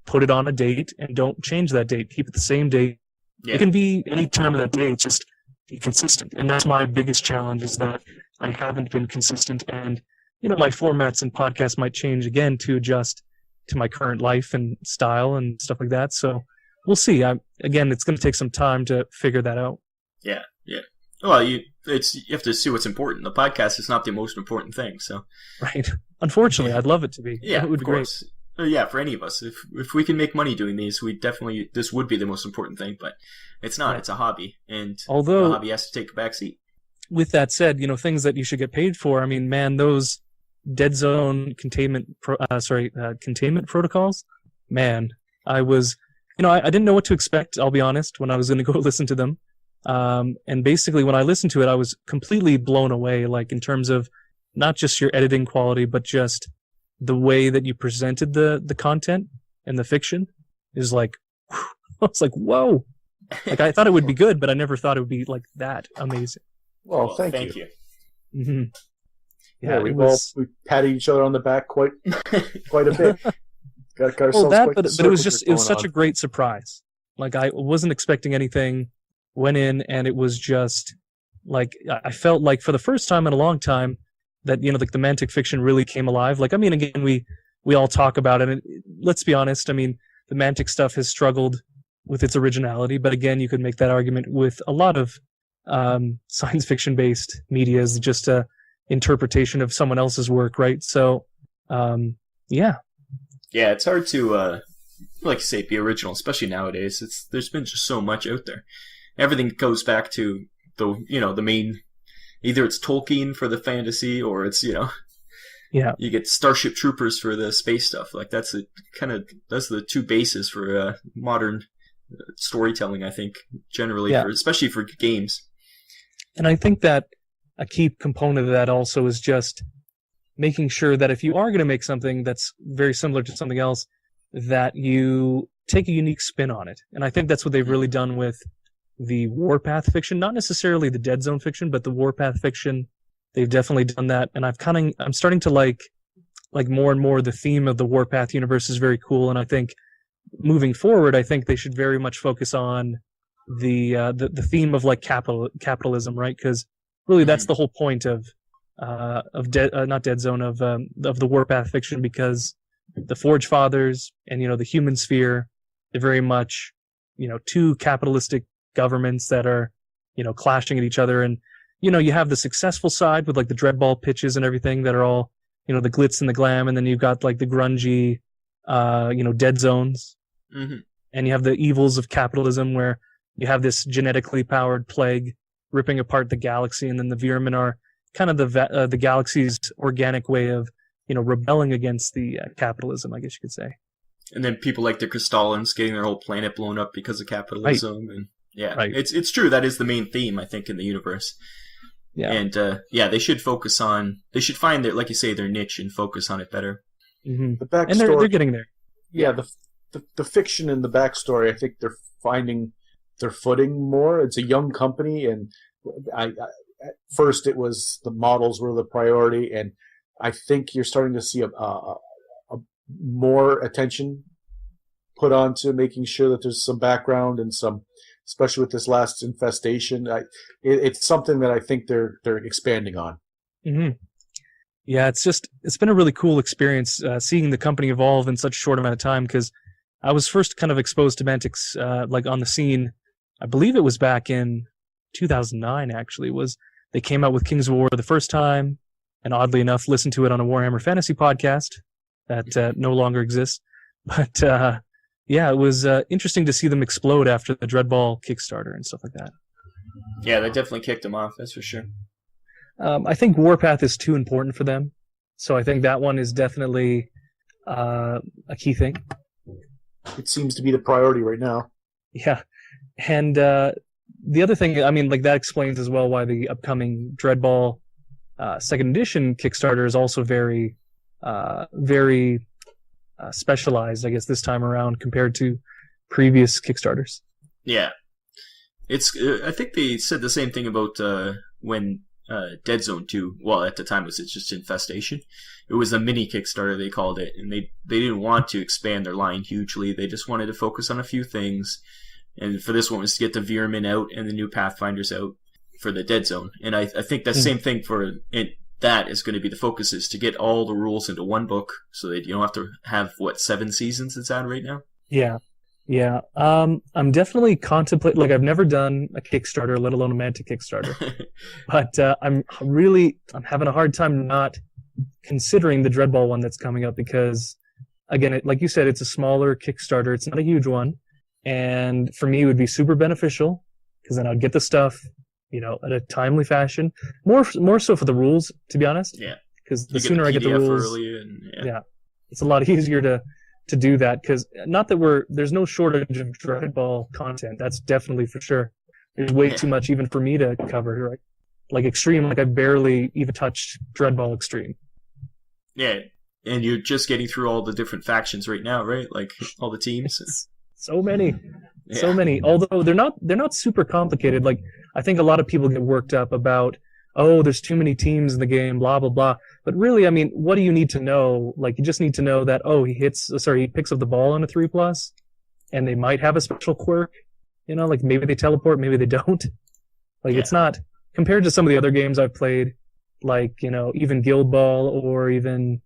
[SPEAKER 5] put it on a date and don't change that date. Keep it the same date. Yeah. It can be any time of that day, just be consistent. And that's my biggest challenge is that I haven't been consistent. And, my formats and podcasts might change again to adjust to my current life and style and stuff like that. So we'll see. Again, it's going to take some time to figure that out.
[SPEAKER 1] Yeah, yeah. Well, you have to see what's important. The podcast is not the most important thing, so.
[SPEAKER 5] Right. Unfortunately, I'd love it to be.
[SPEAKER 1] Yeah,
[SPEAKER 5] it would
[SPEAKER 1] of course. Yeah, for any of us. If we can make money doing these, this would be the most important thing, but it's not. Right. It's a hobby, and the hobby has to take a back seat.
[SPEAKER 5] With that said, things that you should get paid for, I mean, man, those Deadzone containment protocols, man, I was, I didn't know what to expect, I'll be honest, when I was going to go listen to them. And basically when I listened to it, I was completely blown away, in terms of not just your editing quality, but just the way that you presented the content and the fiction is like, I was like, whoa. Like, I thought it would be good, but I never thought it would be like that amazing.
[SPEAKER 2] Well, thank you.
[SPEAKER 5] Mm-hmm.
[SPEAKER 2] Yeah, we patted each other on the back quite a bit. Got ourselves
[SPEAKER 5] but it was such a great surprise. Like, I wasn't expecting anything, went in, and it was just like, I felt like for the first time in a long time that, like the Mantic fiction really came alive. Like, I mean, again, we all talk about it, and let's be honest, I mean, the Mantic stuff has struggled with its originality, but again, you could make that argument with a lot of science fiction based media is just a interpretation of someone else's work, right? So yeah,
[SPEAKER 1] it's hard to like you say, be original, especially nowadays. There's been just so much out there. Everything goes back to the main, either it's Tolkien for the fantasy, or it's you get Starship Troopers for the space stuff. Like that's the two bases for modern storytelling, I think, generally, especially for games.
[SPEAKER 5] And I think that a key component of that also is just making sure that if you are going to make something that's very similar to something else, that you take a unique spin on it. And I think that's what they've really done with the Warpath fiction, not necessarily the Deadzone fiction, but the Warpath fiction. They've definitely done that, and I'm starting to like more and more the theme of the Warpath universe is very cool, and I think moving forward, I think they should very much focus on the theme of like capitalism, right? Because really, that's the whole point of not Deadzone, of the Warpath fiction, because the Forge Fathers and the Human Sphere, they're very much two capitalistic governments that are clashing at each other, and you have the successful side with like the Dreadball pitches and everything that are all the glitz and the glam, and then you've got like the grungy dead zones, and you have the evils of capitalism where you have this genetically powered plague ripping apart the galaxy, and then the Vermin are kind of the galaxy's organic way of rebelling against the capitalism, I guess you could say.
[SPEAKER 1] And then people like the Crystallans getting their whole planet blown up because of capitalism,
[SPEAKER 5] right.
[SPEAKER 1] And yeah,
[SPEAKER 5] right.
[SPEAKER 1] It's true, that is the main theme, I think, in the universe.
[SPEAKER 5] Yeah,
[SPEAKER 1] and they should find their, like you say, their niche and focus on it better.
[SPEAKER 5] Mm-hmm.
[SPEAKER 2] The backstory,
[SPEAKER 5] and they're getting there.
[SPEAKER 2] Yeah, the fiction and the backstory, I think they're finding their footing more. It's a young company, and at first it was the models were the priority, and I think you're starting to see a more attention put onto making sure that there's some background and some, especially with this last infestation. It's something that I think they're expanding on.
[SPEAKER 5] Mm-hmm. Yeah, it's been a really cool experience seeing the company evolve in such a short amount of time, because I was first kind of exposed to Mantics like on the scene, I believe it was back in 2009 actually, they came out with Kings of War the first time, and oddly enough listened to it on a Warhammer Fantasy podcast that no longer exists. But yeah, it was interesting to see them explode after the Dreadball Kickstarter and stuff like that.
[SPEAKER 1] Yeah, that definitely kicked them off, that's for sure.
[SPEAKER 5] I think Warpath is too important for them, so I think that one is definitely a key thing.
[SPEAKER 2] It seems to be the priority right now.
[SPEAKER 5] Yeah, and the other thing, I mean, like that explains as well why the upcoming Dreadball second edition Kickstarter is also very, very specialized, I guess, this time around compared to previous Kickstarters.
[SPEAKER 1] Yeah, I think they said the same thing about when Deadzone 2. Well, at the time it was just Infestation. It was a mini Kickstarter, they called it, and they didn't want to expand their line hugely. They just wanted to focus on a few things. And for this one was to get the Vermin out and the new Pathfinders out for the Deadzone. And I think that same thing for it. That is going to be the focus, is to get all the rules into one book, so that you don't have to have 7 seasons it's at right now.
[SPEAKER 5] Yeah. I'm definitely contemplating. Like, I've never done a Kickstarter, let alone a Mantic Kickstarter, but I'm having a hard time not considering the Dreadball one that's coming up, because again, like you said, it's a smaller Kickstarter. It's not a huge one, and for me, it would be super beneficial because then I'd get the stuff, at a timely fashion. More so for the rules, to be honest.
[SPEAKER 1] Yeah.
[SPEAKER 5] Because the sooner I get the rules,
[SPEAKER 1] early and, yeah,
[SPEAKER 5] it's a lot easier to do that. Because not that there's no shortage of Dreadball content. That's definitely for sure. There's way too much even for me to cover. Right? Like Extreme, like I barely even touched Dreadball Extreme.
[SPEAKER 1] Yeah, And you're just getting through all the different factions right now, right? Like all the teams.
[SPEAKER 5] So many.
[SPEAKER 1] Yeah.
[SPEAKER 5] So many. Although they're not super complicated. Like I think a lot of people get worked up about, oh, there's too many teams in the game, blah blah blah. But really, I mean, what do you need to know? Like you just need to know that he picks up the ball on a 3+, and they might have a special quirk. You know, like maybe they teleport, maybe they don't. Like it's not compared to some of the other games I've played, like, you know, even Guild Ball or even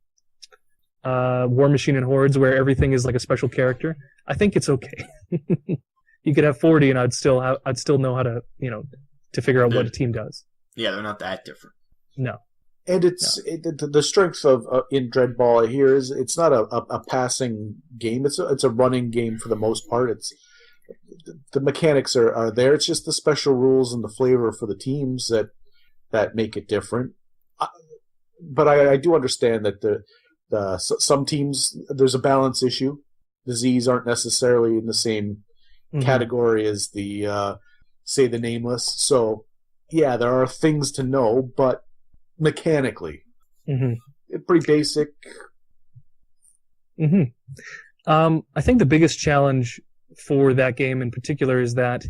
[SPEAKER 5] War Machine and Hordes, where everything is like a special character. I think it's okay. You could have 40, and I'd still know how to, you know, to figure out what a team does.
[SPEAKER 1] Yeah, they're not that different.
[SPEAKER 5] No.
[SPEAKER 2] And the strength of in Dreadball here is it's not a passing game. It's a running game for the most part. It's the mechanics are there. It's just the special rules and the flavor for the teams that make it different. But I do understand that some teams there's a balance issue. The Z's aren't necessarily in the same category as the say the Nameless. So yeah, there are things to know, but mechanically, pretty basic.
[SPEAKER 5] I think the biggest challenge for that game in particular is that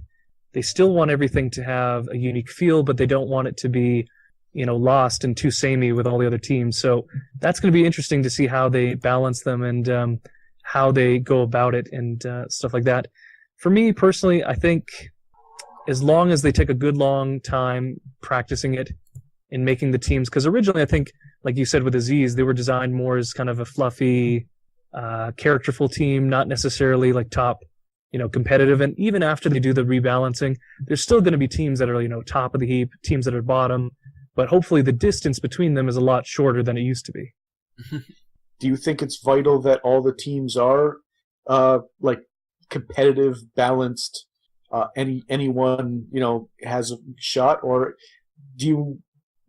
[SPEAKER 5] they still want everything to have a unique feel, but they don't want it to be, you know, lost and too samey with all the other teams. So that's going to be interesting to see how they balance them and how they go about it and stuff like that. For me personally, I think as long as they take a good long time practicing it and making the teams, because originally I think, like you said with the Z's, they were designed more as kind of a fluffy, characterful team, not necessarily like top, you know, competitive. And even after they do the rebalancing, there's still going to be teams that are, you know, top of the heap, teams that are bottom, but hopefully the distance between them is a lot shorter than it used to be.
[SPEAKER 2] Do you think it's vital that all the teams are like competitive, balanced? Anyone, you know, has a shot, or do you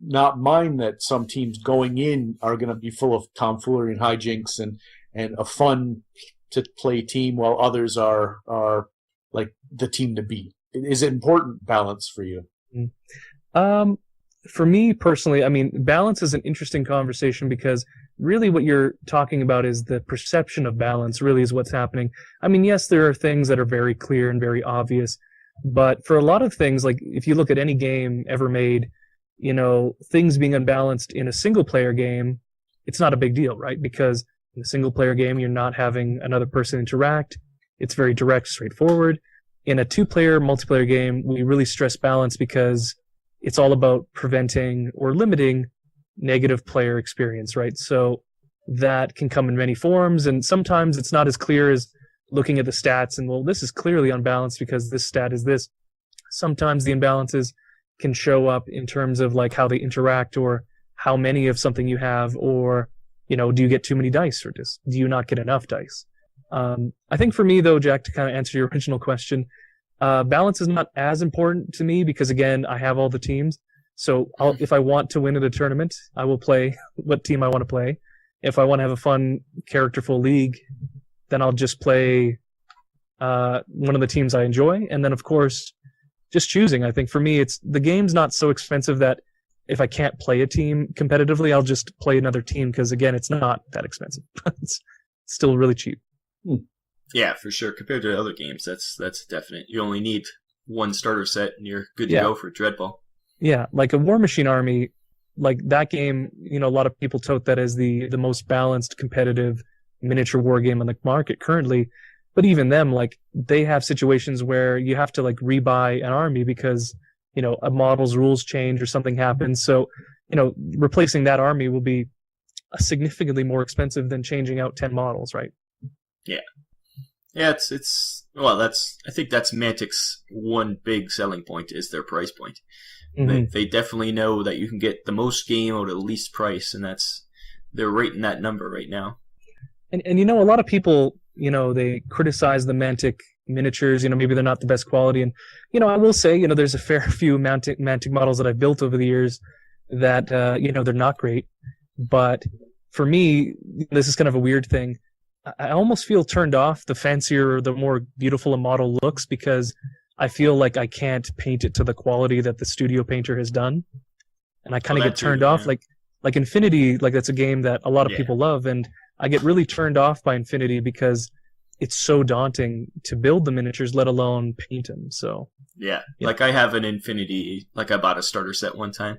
[SPEAKER 2] not mind that some teams going in are going to be full of tomfoolery and hijinks and a fun to play team, while others are like the team to beat? Is it important balance for you?
[SPEAKER 5] For me personally, I mean, balance is an interesting conversation because really what you're talking about is the perception of balance really is what's happening. I mean, yes, there are things that are very clear and very obvious, but for a lot of things, like if you look at any game ever made, you know, things being unbalanced in a single-player game, it's not a big deal, right? Because in a single-player game, you're not having another person interact. It's very direct, straightforward. In a two-player, multiplayer game, we really stress balance because it's all about preventing or limiting negative player experience, right? So that can come in many forms, and sometimes it's not as clear as looking at the stats and, well, this is clearly unbalanced because this stat is this. Sometimes the imbalances can show up in terms of like how they interact or how many of something you have, or, you know, do you get too many dice or do you not get enough dice? I think for me, though, Jack, to kind of answer your original question, balance is not as important to me because, again, I have all the teams. So if I want to win at a tournament, I will play what team I want to play. If I want to have a fun, characterful league, then I'll just play one of the teams I enjoy. And then, of course, just choosing. I think for me, the game's not so expensive that if I can't play a team competitively, I'll just play another team because, again, it's not that expensive. It's still really cheap.
[SPEAKER 1] Yeah, for sure. Compared to other games, that's definite. You only need one starter set and you're good to go for Dreadball.
[SPEAKER 5] Yeah, like a War Machine Army, like that game, you know, a lot of people tote that as the most balanced, competitive miniature war game on the market currently. But even them, like, they have situations where you have to, like, rebuy an army because, you know, a model's rules change or something happens. So, you know, replacing that army will be significantly more expensive than changing out 10 models, right?
[SPEAKER 1] Yeah. Yeah, I think that's Mantic's one big selling point is their price point. They definitely know that you can get the most game out at the least price, and they're right in that number right now.
[SPEAKER 5] And you know, a lot of people, you know, they criticize the Mantic miniatures, you know, maybe they're not the best quality. And, you know, I will say, you know, there's a fair few Mantic models that I've built over the years that, you know, they're not great. But for me, this is kind of a weird thing. I almost feel turned off the fancier, the more beautiful a model looks because I feel like I can't paint it to the quality that the studio painter has done. And I kind of get turned off. Like, like Infinity, like that's a game that a lot of people love, and I get really turned off by Infinity because it's so daunting to build the miniatures, let alone paint them. So
[SPEAKER 1] like I have an Infinity, like I bought a starter set one time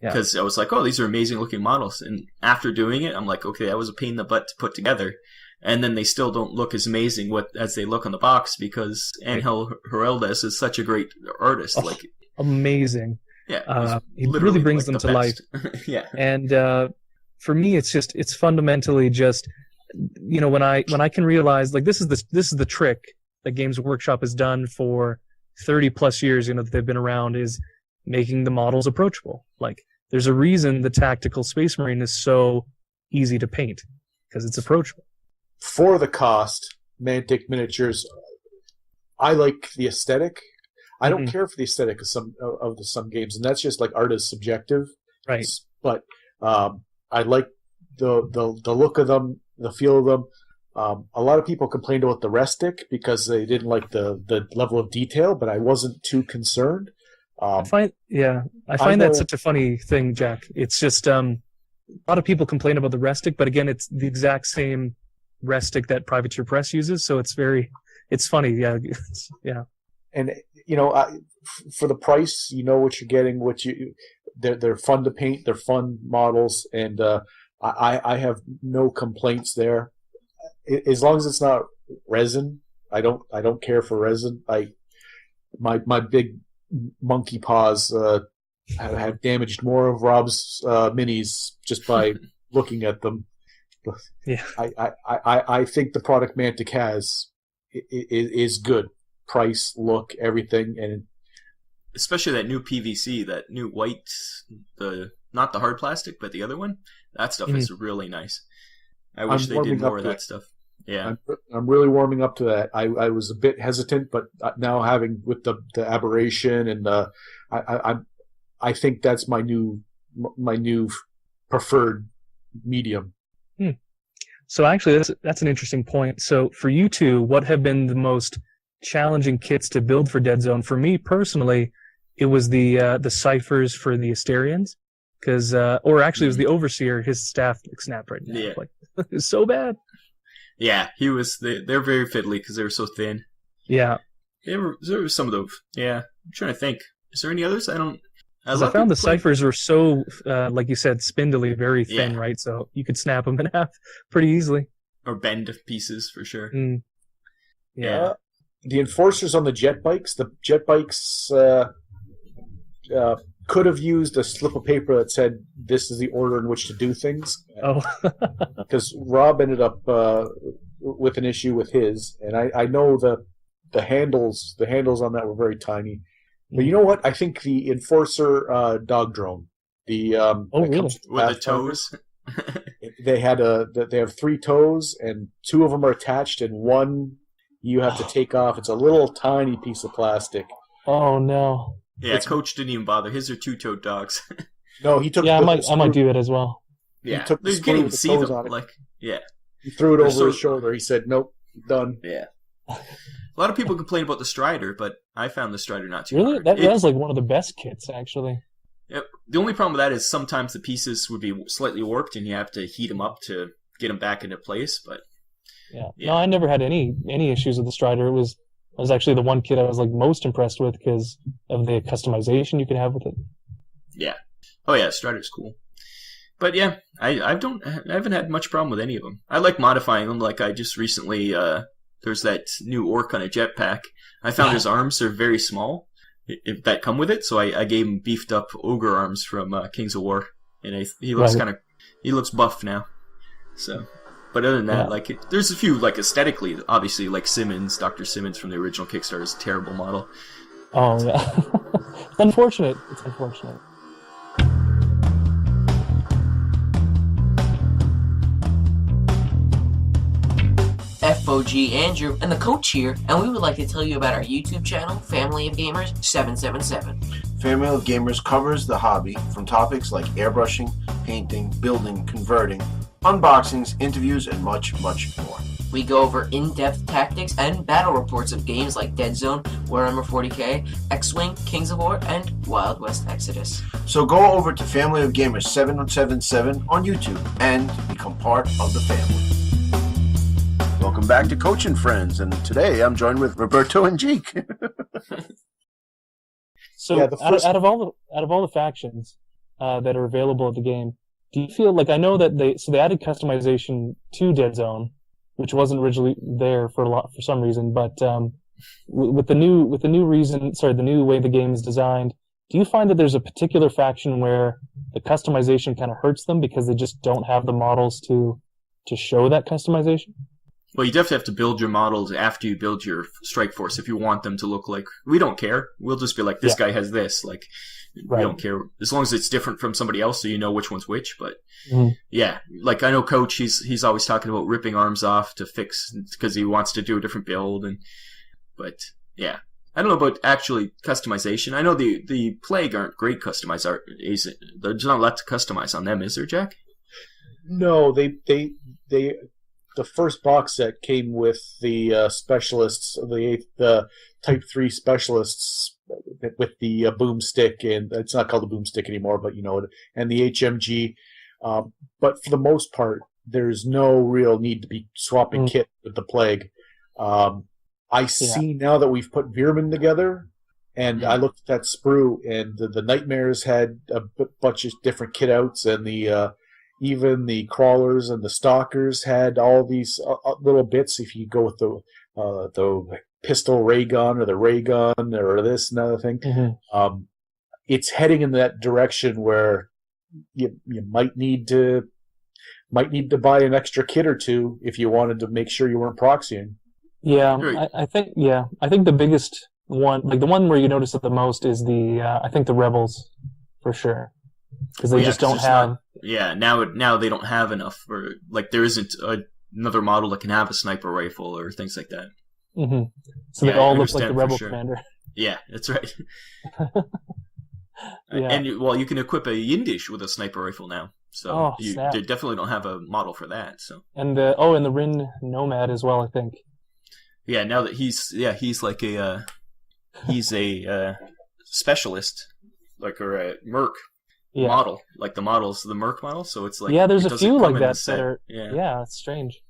[SPEAKER 1] because I was like, oh, these are amazing looking models, and after doing it, I'm like, okay, that was a pain in the butt to put together, and then they still don't look as amazing as they look on the box because Angel Heraldez is such a great artist, like
[SPEAKER 5] amazing.
[SPEAKER 1] Yeah,
[SPEAKER 5] he really brings them to life.
[SPEAKER 1] Yeah,
[SPEAKER 5] and for me, it's fundamentally just, you know, when I can realize, like, this is the trick that Games Workshop has done for 30 plus years, you know, that they've been around, is making the models approachable. Like, there's a reason the Tactical Space Marine is so easy to paint, because it's approachable.
[SPEAKER 2] For the cost, Mantic Miniatures, I like the aesthetic. I don't care for the aesthetic of some games, and that's just like art is subjective.
[SPEAKER 5] Right.
[SPEAKER 2] But I like the look of them, the feel of them. A lot of people complained about the Restic because they didn't like the level of detail, but I wasn't too concerned.
[SPEAKER 5] I find that such a funny thing, Jack. It's just a lot of people complain about the Restic, but again, it's the exact same Restic that Privateer Press uses, so it's funny. Yeah, yeah.
[SPEAKER 2] And you know, for the price, you know what you're getting. They're fun to paint. They're fun models, and I have no complaints there. As long as it's not resin, I don't care for resin. My big monkey paws have damaged more of Rob's minis just by looking at them.
[SPEAKER 5] Yeah,
[SPEAKER 2] I think the product Mantic has is good. Price, look, everything, and
[SPEAKER 1] especially that new PVC, that new white, not the hard plastic, but the other one. That stuff is really nice. I wish they did more of that stuff. Yeah,
[SPEAKER 2] I'm really warming up to that. I was a bit hesitant, but now having with the aberration and I think that's my new preferred medium.
[SPEAKER 5] So actually, that's an interesting point. So for you two, what have been the most challenging kits to build for Deadzone? For me personally, it was the ciphers for the Asterians, because or actually it was the Overseer. His staff snapped right now.
[SPEAKER 1] Yeah,
[SPEAKER 5] like, it's so bad.
[SPEAKER 1] Yeah, they're very fiddly because they were so thin.
[SPEAKER 5] Yeah,
[SPEAKER 1] there were some of those. Yeah, I'm trying to think. Is there any others?
[SPEAKER 5] I found the ciphers were so, like you said, spindly, very thin, right? So you could snap them in half pretty easily.
[SPEAKER 1] Or bend pieces for sure.
[SPEAKER 5] Yeah.
[SPEAKER 2] The enforcers on the jet bikes. The jet bikes could have used a slip of paper that said, "This is the order in which to do things."
[SPEAKER 5] Oh,
[SPEAKER 2] because Rob ended up with an issue with his, and I know the handles on that were very tiny. But you know what? I think the enforcer dog drone,
[SPEAKER 5] really?
[SPEAKER 1] With the toes.
[SPEAKER 2] They have 3 toes, and 2 of them are attached, and one you have to take off. It's a little tiny piece of plastic.
[SPEAKER 5] Oh no!
[SPEAKER 1] Yeah, Coach didn't even bother. His are 2-toed dogs.
[SPEAKER 2] No, he took.
[SPEAKER 5] Yeah, I might do it as well.
[SPEAKER 1] Yeah, you can't even see them. Like, yeah,
[SPEAKER 2] he threw it over his shoulder. He said, "Nope, done."
[SPEAKER 1] Yeah. A lot of people complain about the Strider, but I found the Strider not too
[SPEAKER 5] really
[SPEAKER 1] hard.
[SPEAKER 5] That was like one of the best kits, actually.
[SPEAKER 1] Yep. The only problem with that is sometimes the pieces would be slightly warped, and you have to heat them up to get them back into place. But
[SPEAKER 5] yeah. No, I never had any issues with the Strider. It was actually the one kit I was like most impressed with because of the customization you could have with it.
[SPEAKER 1] Yeah. Oh yeah, Strider's cool. But yeah, I haven't had much problem with any of them. I like modifying them. Like I just recently, there's that new orc on a jetpack. I found his arms are very small that come with it, so I gave him beefed up ogre arms from Kings of War, and he looks he looks buff now. So, but other than that, there's a few like aesthetically, obviously like Dr. Simmons from the original Kickstarter is a terrible model.
[SPEAKER 5] Oh yeah, it's unfortunate. It's unfortunate.
[SPEAKER 6] FOG Andrew and the coach here, and we would like to tell you about our YouTube channel, Family of Gamers 777.
[SPEAKER 7] Family of Gamers covers the hobby from topics like airbrushing, painting, building, converting, unboxings, interviews, and much, much more.
[SPEAKER 6] We go over in-depth tactics and battle reports of games like Deadzone, Warhammer 40k, X-Wing, Kings of War, and Wild West Exodus.
[SPEAKER 7] So go over to Family of Gamers 777 on YouTube and become part of the family. Welcome back to Coach and Friends, and today I'm joined with Roberto and Jake.
[SPEAKER 5] So out of all the factions that are available at the game, do you feel like, I know that they added customization to Deadzone, which wasn't originally there for some reason, but with the new way the game is designed, do you find that there's a particular faction where the customization kind of hurts them because they just don't have the models to show that customization?
[SPEAKER 1] Well, you definitely have to build your models after you build your strike force if you want them to look like, we don't care. We'll just be like, this guy has this. Like, we don't care. As long as it's different from somebody else so you know which one's which. But, yeah, like I know Coach, he's always talking about ripping arms off to fix, because he wants to do a different build. But, yeah. I don't know about actually customization. I know the Plague aren't great customized art. There's not a lot to customize on them, is there, Jack?
[SPEAKER 2] No, they the first box set came with the specialists, the Type 3 specialists with the boomstick, and it's not called the boomstick anymore, but and the HMG. But for the most part, there's no real need to be swapping kit with the Plague. I see now that we've put Veerman together, and I looked at that sprue, and the Nightmares had a bunch of different kit outs, and even the Crawlers and the Stalkers had all these little bits. If you go with the pistol ray gun or the ray gun or this and other thing, it's heading in that direction where you might need to buy an extra kit or two if you wanted to make sure you weren't proxying.
[SPEAKER 5] Yeah, I think the biggest one, like the one where you notice it the most, is I think the Rebels, for sure. Because they just don't have...
[SPEAKER 1] now they don't have enough. For, like, there isn't another model that can have a sniper rifle or things like that.
[SPEAKER 5] So they all look like the Rebel commander.
[SPEAKER 1] Yeah, that's right. And, you can equip a Yindish with a sniper rifle now. So they definitely don't have a model for that. So
[SPEAKER 5] and the Rin Nomad as well, I think.
[SPEAKER 1] Yeah, now that he's like he's a specialist, or a merc. Model, like the Merc model, so it's like
[SPEAKER 5] there's a few like that are it's strange.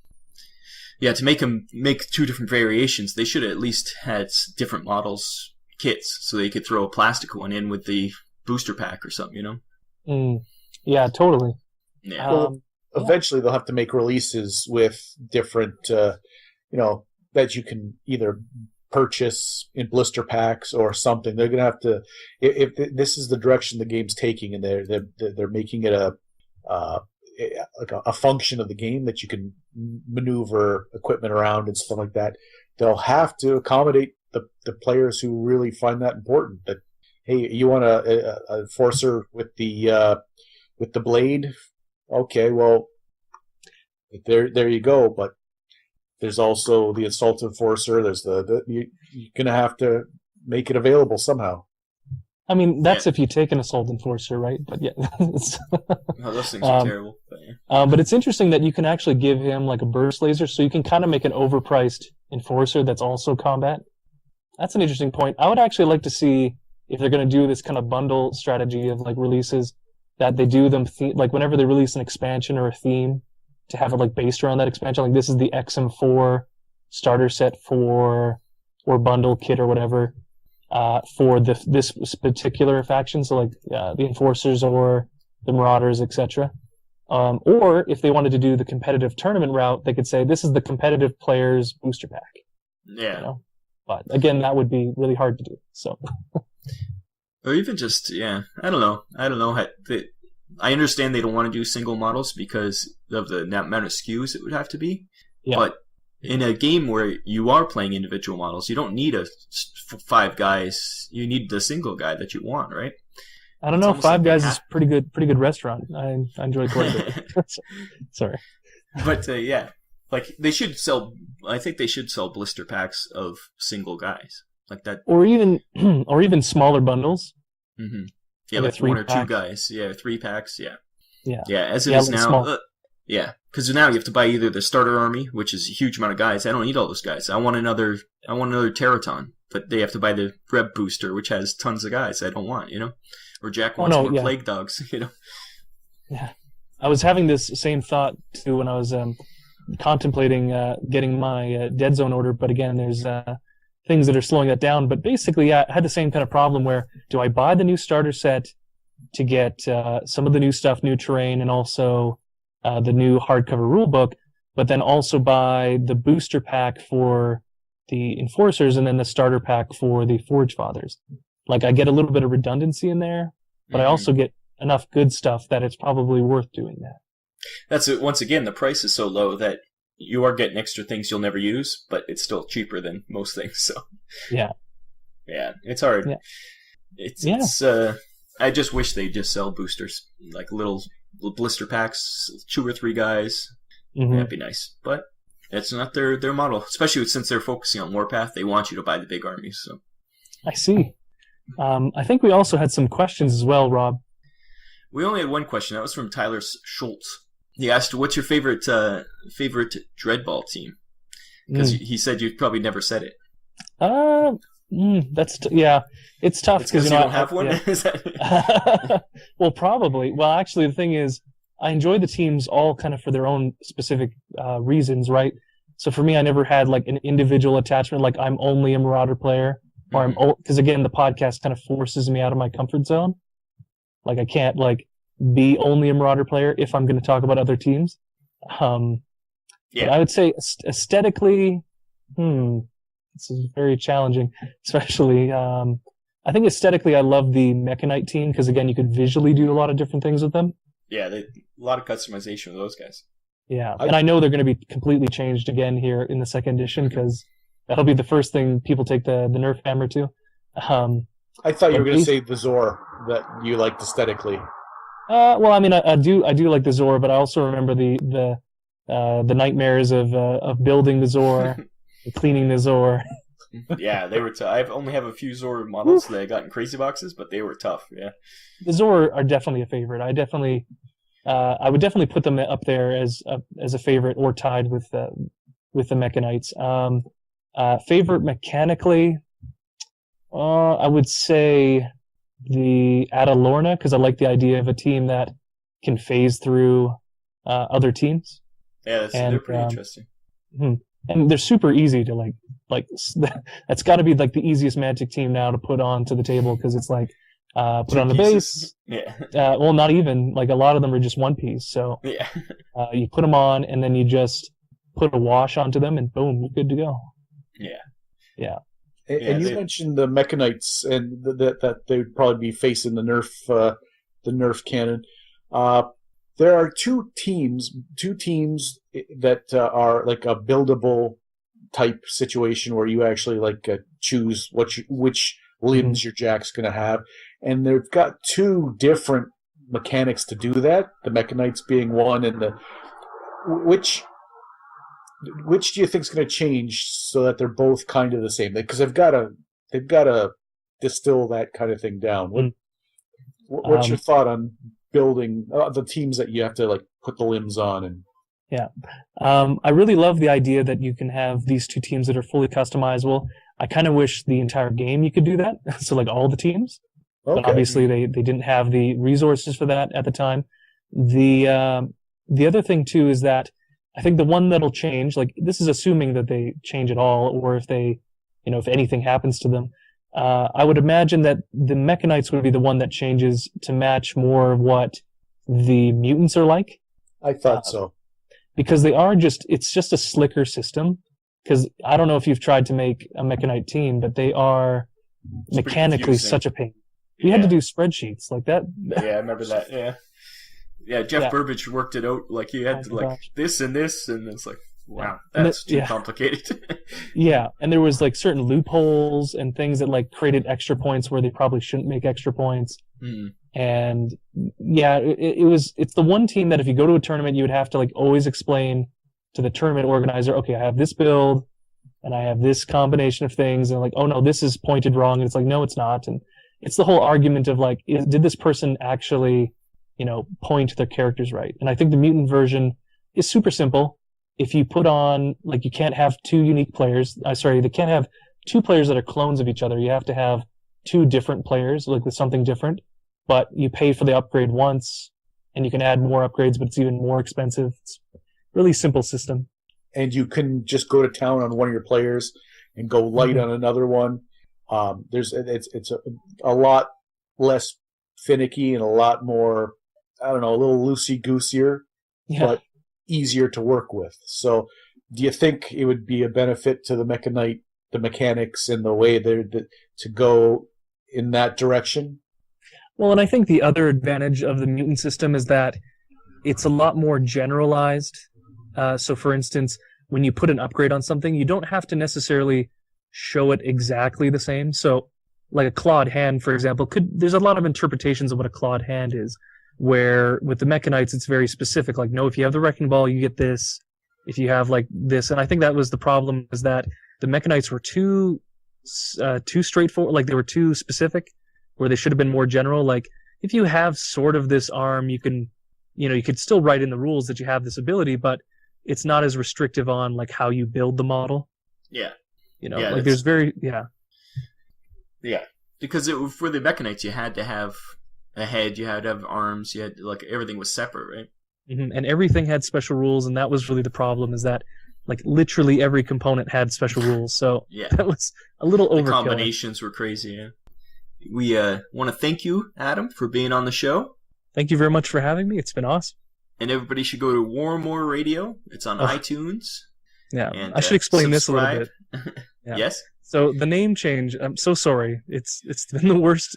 [SPEAKER 1] Yeah, to make two different variations, they should have at least had different models kits, so they could throw a plastic one in with the booster pack or something,
[SPEAKER 5] Yeah, totally.
[SPEAKER 1] Yeah.
[SPEAKER 2] Well, eventually they'll have to make releases with different, that you can either purchase in blister packs or something. They're going to have to, if this is the direction the game's taking, and they're making it a function of the game that you can maneuver equipment around and stuff like that. They'll have to accommodate the players who really find that important. That, hey, you want a enforcer with the blade? Okay, well, there you go. But there's also the Assault Enforcer. There's you're going to have to make it available somehow.
[SPEAKER 5] I mean, that's if you take an Assault Enforcer, right? But yeah.
[SPEAKER 1] Those things are terrible.
[SPEAKER 5] But it's interesting that you can actually give him like a burst laser, so you can kind of make an overpriced Enforcer that's also combat. That's an interesting point. I would actually like to see if they're going to do this kind of bundle strategy of like releases, that they do them, like whenever they release an expansion or a theme, to have it like based around that expansion. Like this is the XM4 starter set or bundle kit or whatever for this particular faction. So like the Enforcers or the Marauders, etc. Or if they wanted to do the competitive tournament route, they could say this is the competitive players booster pack.
[SPEAKER 1] Yeah.
[SPEAKER 5] But again, that would be really hard to do. So.
[SPEAKER 1] Or even just I don't know. I understand they don't want to do single models because of the amount of SKUs it would have to be. Yeah. But in a game where you are playing individual models, you don't need 5 guys. You need the single guy that you want, right?
[SPEAKER 5] I don't know. Five Guys is pretty good restaurant. I enjoy quite a bit. Sorry.
[SPEAKER 1] But like they should sell. I think they should sell blister packs of single guys like that,
[SPEAKER 5] or even smaller bundles.
[SPEAKER 1] Mm-hmm. Yeah, like 1 or 2 guys. Yeah, 3 packs. Yeah. As it is now, Yeah, because now you have to buy either the starter army, which is a huge amount of guys. I don't need all those guys. I want another Teraton, but they have to buy the Reb booster, which has tons of guys I don't want, Or Jack wants more Plague Dogs,
[SPEAKER 5] Yeah. I was having this same thought, too, when I was contemplating getting my Deadzone order, but again, there's things that are slowing that down. But basically, I had the same kind of problem where, do I buy the new starter set to get some of the new stuff, new terrain, and also the new hardcover rulebook, but then also buy the booster pack for the Enforcers and then the starter pack for the Forge Fathers? Like, I get a little bit of redundancy in there, but I also get enough good stuff that it's probably worth doing that.
[SPEAKER 1] That's it. Once again, the price is so low that you are getting extra things you'll never use, but it's still cheaper than most things. So
[SPEAKER 5] yeah,
[SPEAKER 1] it's hard.
[SPEAKER 5] Yeah.
[SPEAKER 1] It's I just wish they'd just sell boosters, like little blister packs, 2 or 3 guys. That'd be nice, but it's not their model. Especially since they're focusing on Warpath, they want you to buy the big armies. So
[SPEAKER 5] I see. I think we also had some questions as well, Rob.
[SPEAKER 1] We only had one question. That was from Tyler Schultz. He asked, "What's your favorite Dreadball team?" Because he said you've probably never said it. It's tough because you don't have one.
[SPEAKER 5] Yeah.
[SPEAKER 1] Is that...
[SPEAKER 5] Well, probably. Well, actually, the thing is, I enjoy the teams all kind of for their own specific reasons, right? So for me, I never had like an individual attachment, like I'm only a Marauder player, or because again, the podcast kind of forces me out of my comfort zone. Like I can't like be only a Marauder player if I'm going to talk about other teams. But I would say aesthetically, this is very challenging, especially. I think aesthetically, I love the Mechanite team because again, you could visually do a lot of different things with them.
[SPEAKER 1] Yeah, a lot of customization with those guys.
[SPEAKER 5] Yeah, and I know they're going to be completely changed again here in the second edition because that'll be the first thing people take the Nerf hammer to.
[SPEAKER 2] I thought you were going to say the Zor that you liked aesthetically.
[SPEAKER 5] Well, I mean, I do like the Zor, but I also remember the nightmares of building the Zor, cleaning the Zor.
[SPEAKER 1] Yeah, they were. I only have a few Zor models that I got in crazy boxes, but they were tough. Yeah,
[SPEAKER 5] the Zor are definitely a favorite. I would definitely put them up there as a favorite or tied with the Mechanites. Favorite mechanically, I would say the Adalorna because I like the idea of a team that can phase through other teams.
[SPEAKER 1] Yeah, they're pretty interesting.
[SPEAKER 5] And they're super easy to like that's got to be like the easiest Magic team now to put onto the table because it's like put on the base.
[SPEAKER 1] Yeah.
[SPEAKER 5] Well, not even like a lot of them are just one piece. So
[SPEAKER 1] yeah,
[SPEAKER 5] you put them on and then you just put a wash onto them and boom, you're good to go.
[SPEAKER 1] Yeah.
[SPEAKER 2] And you mentioned the Mechanites and that they would probably be facing the Nerf cannon. There are two teams that are like a buildable type situation where you actually like choose which limbs your Jack's going to have, and they've got 2 different mechanics to do that. The Mechanites being one, and which do you think is going to change so that they're both kind of the same? Because they've got to distill that kind of thing down. What's your thought on building the teams that you have to like put the limbs on? And
[SPEAKER 5] I really love the idea that you can have these 2 teams that are fully customizable. I kind of wish the entire game you could do that. So like all the teams. Okay. But obviously they didn't have the resources for that at the time. The other thing too is that I think the one that'll change, like this is assuming that they change at all, or if they, if anything happens to them, I would imagine that the Mechanites would be the one that changes to match more of what the mutants are like.
[SPEAKER 2] I thought so.
[SPEAKER 5] Because it's just a slicker system. Because I don't know if you've tried to make a Mechanite team, but they are mechanically such a pain. We had to do spreadsheets like that.
[SPEAKER 1] Yeah, I remember that. Yeah. Yeah, Jeff Burbage worked it out. Like, he had this, and it's like, wow, that's too complicated.
[SPEAKER 5] Yeah, and there was, like, certain loopholes and things that, like, created extra points where they probably shouldn't make extra points. And, yeah, it's the one team that if you go to a tournament, you would have to, like, always explain to the tournament organizer, okay, I have this build, and I have this combination of things, and, like, oh, no, this is pointed wrong, and it's like, no, it's not. And it's the whole argument of, like, did this person actually... point their characters right. And I think the mutant version is super simple. If you put on, like, you can't have two unique players. They can't have two players that are clones of each other. You have to have two different players, like with something different. But you pay for the upgrade once, and you can add more upgrades, but it's even more expensive. It's a really simple system.
[SPEAKER 2] And you can just go to town on one of your players and go light on another one. It's a lot less finicky and a lot more, I don't know, a little loosey-goosier, but easier to work with. So do you think it would be a benefit to the Mechanite, the mechanics, and the way they're to go in that direction?
[SPEAKER 5] Well, and I think the other advantage of the mutant system is that it's a lot more generalized. So, for instance, when you put an upgrade on something, you don't have to necessarily show it exactly the same. So, like a clawed hand, for example, there's a lot of interpretations of what a clawed hand is, where with the Mechanites, it's very specific. Like, no, if you have the Wrecking Ball, you get this. If you have, like, this. And I think that was the problem, is that the Mechanites were too straightforward. Like, they were too specific, where they should have been more general. Like, if you have sort of this arm, you could still write in the rules that you have this ability, but it's not as restrictive on, like, how you build the model.
[SPEAKER 1] Yeah.
[SPEAKER 5] Like, there's very,
[SPEAKER 1] Yeah, because for the Mechanites, you had to have a head, you had to have arms, you had, like, everything was separate, right?
[SPEAKER 5] Mm-hmm. And everything had special rules, and that was really the problem, is that, like, literally every component had special rules, so that was a little overkill.
[SPEAKER 1] The combinations were crazy, yeah. We want to thank you, Adam, for being on the show.
[SPEAKER 5] Thank you very much for having me. It's been awesome.
[SPEAKER 1] And everybody should go to Warmore Radio. It's on iTunes.
[SPEAKER 5] Yeah,
[SPEAKER 1] and,
[SPEAKER 5] I should explain
[SPEAKER 1] subscribe.
[SPEAKER 5] this a little bit. Yeah.
[SPEAKER 1] Yes?
[SPEAKER 5] So the name change, I'm so sorry. It's been the worst.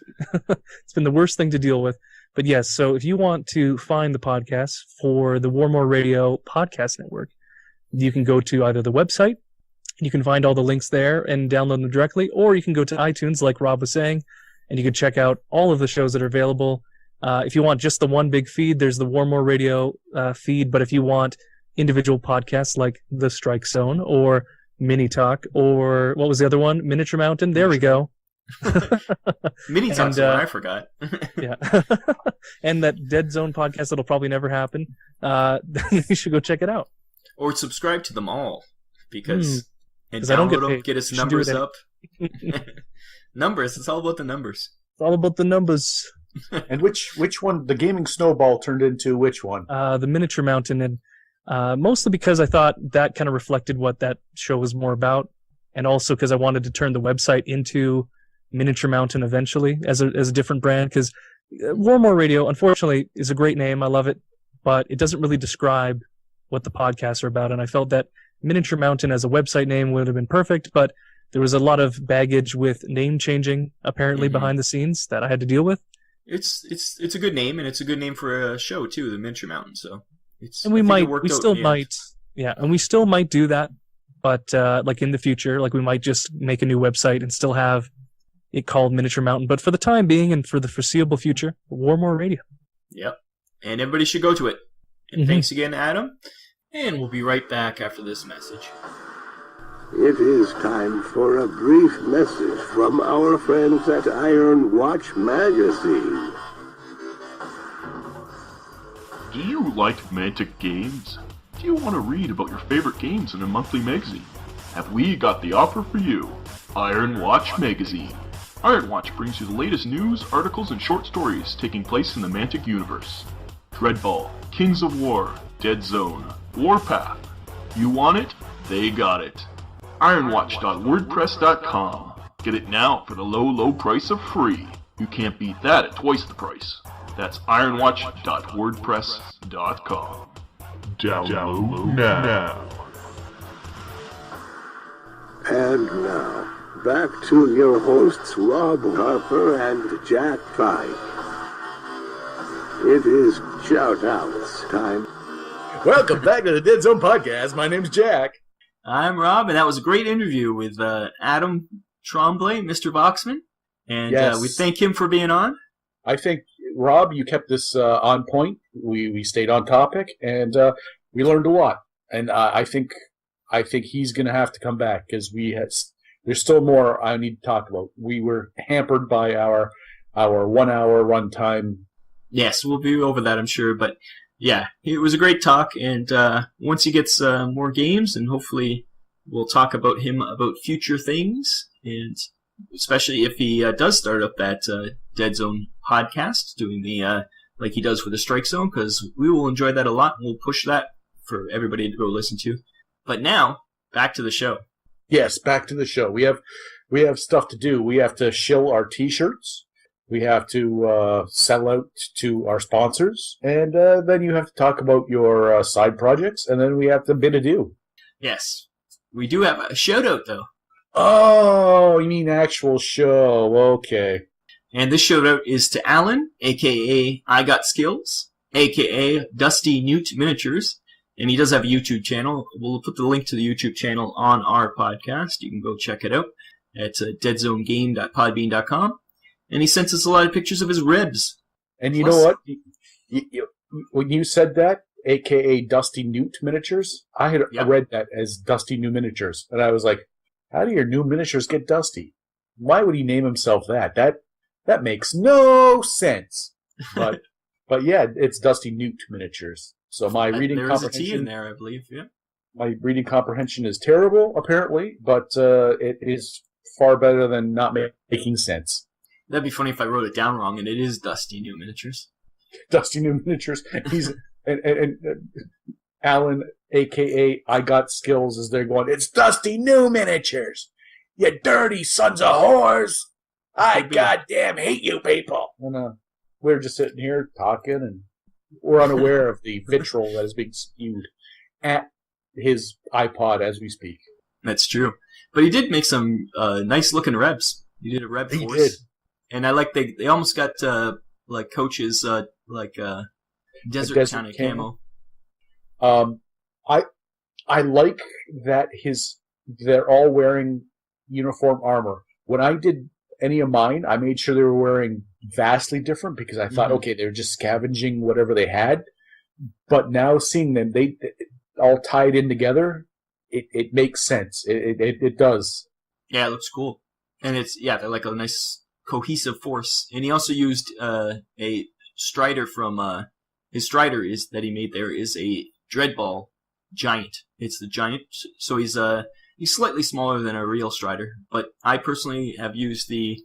[SPEAKER 5] It's been the worst thing to deal with. But yes, so if you want to find the podcast for the Warmore Radio Podcast Network, you can go to either the website, you can find all the links there and download them directly, or you can go to iTunes, like Rob was saying, and you can check out all of the shows that are available. If you want just the one big feed, there's the Warmore Radio feed, but if you want individual podcasts like The Strike Zone or Mini Talk, or what was the other one? Miniature Mountain. There we go.
[SPEAKER 1] Mini Talk's the one I forgot.
[SPEAKER 5] Yeah. And that Deadzone podcast that'll probably never happen. You should go check it out.
[SPEAKER 1] Or subscribe to them all, because
[SPEAKER 5] I don't get
[SPEAKER 1] download them,
[SPEAKER 5] paid.
[SPEAKER 1] get us
[SPEAKER 5] You should do
[SPEAKER 1] numbers
[SPEAKER 5] it
[SPEAKER 1] up. Numbers. It's all about the numbers.
[SPEAKER 5] It's all about the numbers.
[SPEAKER 2] And which one? The Gaming Snowball turned into which one?
[SPEAKER 5] The Miniature Mountain, and mostly because I thought that kind of reflected what that show was more about, and also because I wanted to turn the website into Miniature Mountain eventually as a different brand. Because Warmore Radio, unfortunately, is a great name. I love it, but it doesn't really describe what the podcasts are about. And I felt that Miniature Mountain as a website name would have been perfect, but there was a lot of baggage with name changing apparently behind the scenes that I had to deal with.
[SPEAKER 1] It's a good name, and it's a good name for a show too, the Miniature Mountain. So
[SPEAKER 5] and we still might do that, but like in the future, like we might just make a new website and still have it called Miniature Mountain. But for the time being and for the foreseeable future, Warmore Radio.
[SPEAKER 1] Yep, and everybody should go to it. And thanks again, Adam. And we'll be right back after this message.
[SPEAKER 3] It is time for a brief message from our friends at Iron Watch Magazine.
[SPEAKER 8] Do you like Mantic games? Do you want to read about your favorite games in a monthly magazine? Have we got the offer for you? Iron Watch Magazine. Iron Watch brings you the latest news, articles, and short stories taking place in the Mantic universe. Dreadball, Kings of War, Deadzone, Warpath. You want it? They got it. ironwatch.wordpress.com. Get it now for the low price of free. You can't beat that at twice the price. That's ironwatch.wordpress.com. Download now.
[SPEAKER 3] And now, back to your hosts Rob Harper and Jack Pike. It is shout-outs time.
[SPEAKER 2] Welcome back to the Deadzone Podcast. My name's Jack.
[SPEAKER 1] I'm Rob, and that was a great interview with Adam Tremblay, Mr. Boxman. And
[SPEAKER 2] Yes.
[SPEAKER 1] we thank him for being on.
[SPEAKER 2] I think, Rob, you kept this on point. We stayed on topic, and we learned a lot. And I think he's going to have to come back, because there's still more I need to talk about. We were hampered by our 1 hour runtime.
[SPEAKER 1] Yes, we'll be over that, I'm sure. But Yeah, it was a great talk, and once he gets more games, and hopefully we'll talk about him about future things, and especially if he does start up that Deadzone podcast, doing the like he does for the Strike Zone, because we will enjoy that a lot. We'll push that for everybody to go listen to. But now, back to the show.
[SPEAKER 2] Yes, back to the show. We have stuff to do. We have to shill our T-shirts. We have to sell out to our sponsors, and then you have to talk about your side projects, and then we have the bit ado.
[SPEAKER 1] Yes, we do have a shout out though.
[SPEAKER 2] Oh, you mean actual show? Okay.
[SPEAKER 1] And this shout out is to Allan, a.k.a. Igotskils, a.k.a. DustyNewtminiatures, and he does have a YouTube channel. We'll put the link to the YouTube channel on our podcast. You can go check it out at deadzonegame.podbean.com. And he sent us a lot of pictures of his ribs.
[SPEAKER 2] And you know what? When you said that, a.k.a. Dusty Newt Miniatures, I read that as Dusty New Miniatures. And I was like, how do your new miniatures get dusty? Why would he name himself that? That makes no sense. But yeah, it's Dusty Newt Miniatures. So my reading comprehension...
[SPEAKER 1] There is a T in there, I believe, yeah.
[SPEAKER 2] My reading comprehension is terrible, apparently, but it is far better than not making sense.
[SPEAKER 1] That'd be funny if I wrote it down wrong, and it is Dusty New Miniatures.
[SPEAKER 2] Dusty New Miniatures. He's and Allan, a.k.a. Igotskils, is there going, it's Dusty New Miniatures! You dirty sons of whores! I goddamn hate you people! And we're just sitting here talking, and we're unaware of the vitriol that is being spewed at his iPod as we speak.
[SPEAKER 1] That's true. But he did make some nice-looking rebs. He did a reb force. He did. And I like they almost got like Coach's desert kind of camo.
[SPEAKER 2] I like that they're all wearing uniform armor. When I did any of mine, I made sure they were wearing vastly different because I thought, okay, they were just scavenging whatever they had. But now seeing them, they all tied in together, it makes sense. It does.
[SPEAKER 1] Yeah, it looks cool, and they're like a nice cohesive force. And he also used a Strider from his Strider that he made there is a Dreadball Giant. It's the Giant, so he's slightly smaller than a real Strider. But I personally have used the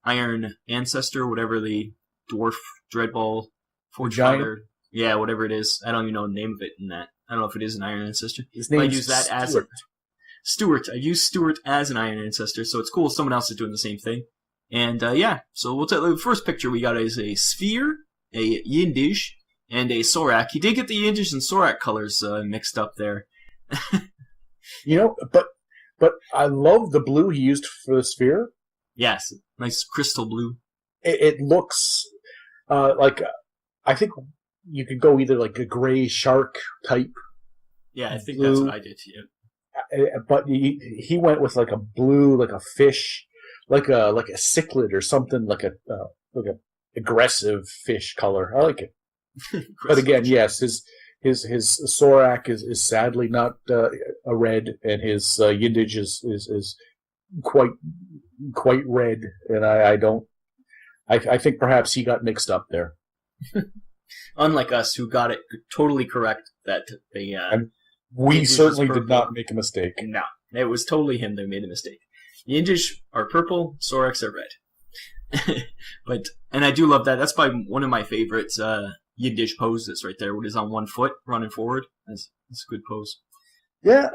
[SPEAKER 1] Iron Ancestor, whatever the Dwarf Dreadball Forge Strider. Yeah, whatever it is. I don't even know the name of it in that. I don't know if it is an Iron Ancestor.
[SPEAKER 2] His name is
[SPEAKER 1] Stuart. I use Stuart as an Iron Ancestor, so it's cool someone else is doing the same thing. And so we'll tell the first picture we got is a Sphere, a Yindish, and a Sorak. He did get the Yindish and Sorak colors mixed up there.
[SPEAKER 2] But I love the blue he used for the Sphere.
[SPEAKER 1] Yes, nice crystal blue.
[SPEAKER 2] It looks like I think you could go either like a gray shark type.
[SPEAKER 1] Yeah, I think that's what I did. Yeah.
[SPEAKER 2] But he went with like a blue, like a fish, like a cichlid or something, like a aggressive fish color. I like it. But again, yes, his Sorak is sadly not a red, and his Yindish is quite red, and I think perhaps he got mixed up there.
[SPEAKER 1] Unlike us, who got it totally correct, that they.
[SPEAKER 2] We certainly did not make a mistake.
[SPEAKER 1] No, it was totally him that made the mistake. The Yindish are purple, Soraks are red. And I do love that. That's probably one of my favorites Yindish poses right there, when he's on one foot running forward. That's a good pose.
[SPEAKER 2] Yeah,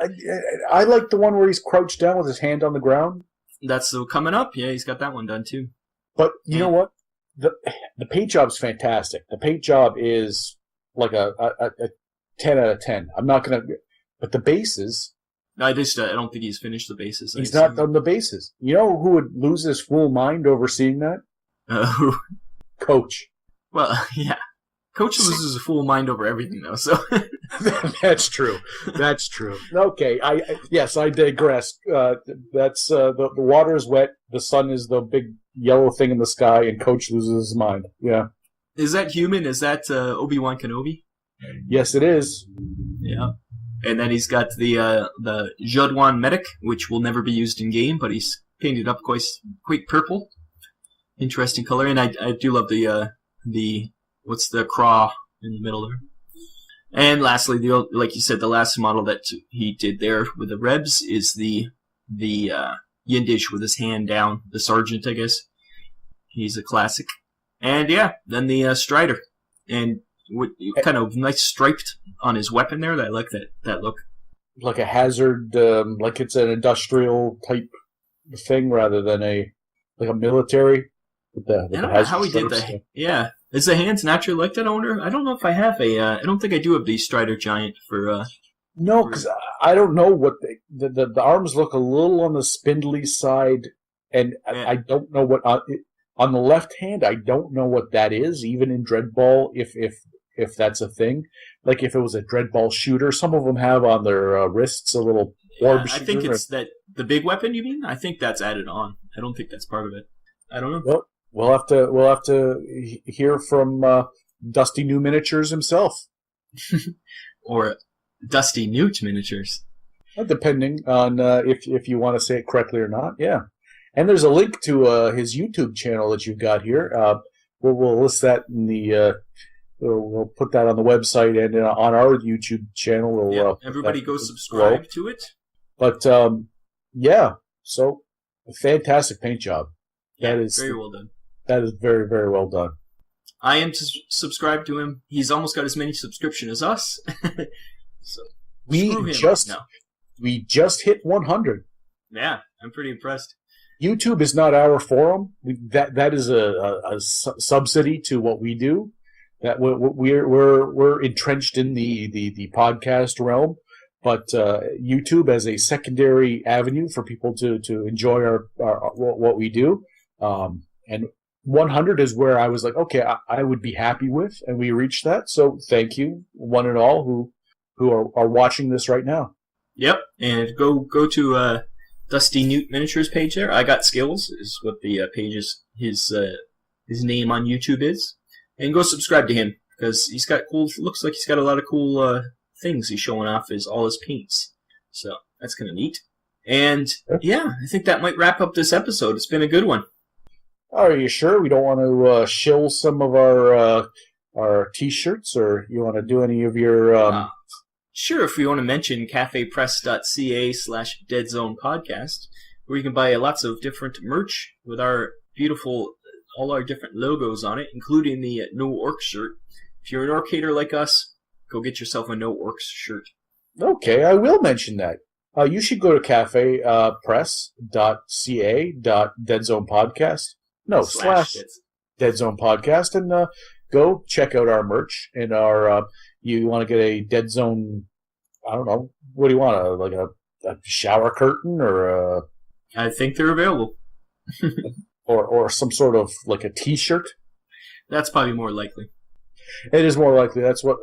[SPEAKER 2] I like the one where he's crouched down with his hand on the ground.
[SPEAKER 1] That's still coming up. Yeah, he's got that one done too.
[SPEAKER 2] But you know what? The paint job's fantastic. The paint job is like a 10 out of 10. I'm not going to... But the bases...
[SPEAKER 1] I don't think he's finished the bases.
[SPEAKER 2] He's not done the bases. You know who would lose his full mind over seeing that? Coach.
[SPEAKER 1] Well, yeah. Coach loses his full mind over everything, though, so...
[SPEAKER 2] That's true. That's true. Okay, I digress. That's the water is wet, the sun is the big yellow thing in the sky, and Coach loses his mind. Yeah.
[SPEAKER 1] Is that human? Is that Obi-Wan Kenobi?
[SPEAKER 2] Yes, it is.
[SPEAKER 1] Yeah. And then he's got the Jodwan Medic, which will never be used in game, but he's painted up quite purple. Interesting color, and I do love the what's the craw in the middle there. And lastly, like you said, the last model that he did there with the Rebs is the Yindish with his hand down, the Sergeant, I guess. He's a classic. And yeah, then the Strider. And kind of nice striped on his weapon there. I like that look.
[SPEAKER 2] Like a hazard, like it's an industrial type thing rather than a military. With the
[SPEAKER 1] I don't know how he did that. Yeah. Is the hands naturally like that, owner? I don't know if I have I don't think I do have the Strider Giant for...
[SPEAKER 2] No, because I don't know what the arms look a little on the spindly side, and
[SPEAKER 1] Yeah.
[SPEAKER 2] I don't know what on the left hand. I don't know what that is, even in Dreadball, if that's a thing. Like if it was a Dreadball shooter, some of them have on their wrists a little orb
[SPEAKER 1] I
[SPEAKER 2] shooter.
[SPEAKER 1] think it's the big weapon, you mean? I think that's added on. I don't think that's part of it. I don't know.
[SPEAKER 2] Well, we'll have to hear from DustyNewtminiatures himself.
[SPEAKER 1] Or DustyNewtminiatures.
[SPEAKER 2] Depending on if you want to say it correctly or not, yeah. And there's a link to his YouTube channel that you've got here. We'll list that in the. We'll put that on the website and on our YouTube channel. We'll,
[SPEAKER 1] everybody go subscribe to it.
[SPEAKER 2] But yeah, so a fantastic paint job.
[SPEAKER 1] Yeah,
[SPEAKER 2] that is
[SPEAKER 1] very well done.
[SPEAKER 2] That is very, very well done.
[SPEAKER 1] I am subscribed to him. He's almost got as many subscriptions as us. So
[SPEAKER 2] we just hit 100.
[SPEAKER 1] Yeah, I'm pretty impressed.
[SPEAKER 2] YouTube is not our forum. That is a subsidy to what we do. That we're entrenched in the podcast realm, but YouTube as a secondary avenue for people to enjoy our what we do. And 100 is where I was like, okay, I would be happy with, and we reached that. So thank you, one and all who are watching this right now.
[SPEAKER 1] Yep, and go to DustyNewtminiatures page there. Igotskils is what the page is. His name on YouTube is, and go subscribe to him because he's got cool. Looks like he's got a lot of cool things he's showing off all his paints. So that's kind of neat. And yeah, I think that might wrap up this episode. It's been a good one.
[SPEAKER 2] Are you sure we don't want to shill some of our T-shirts, or you want to do any of your?
[SPEAKER 1] Sure, if you want to mention cafepress.ca/Deadzone podcast, where you can buy lots of different merch with all our different logos on it, including the No Orcs shirt. If you're an orc hater like us, go get yourself a No Orcs shirt.
[SPEAKER 2] Okay, I will mention that. You should go to cafepress.ca.Deadzone podcast. No, slash Deadzone podcast, and go check out our merch and our. You want to get a Deadzone? I don't know. What do you want? Like a shower curtain or?
[SPEAKER 1] I think they're available.
[SPEAKER 2] or some sort of like a T-shirt.
[SPEAKER 1] That's probably more likely.
[SPEAKER 2] It is more likely. That's what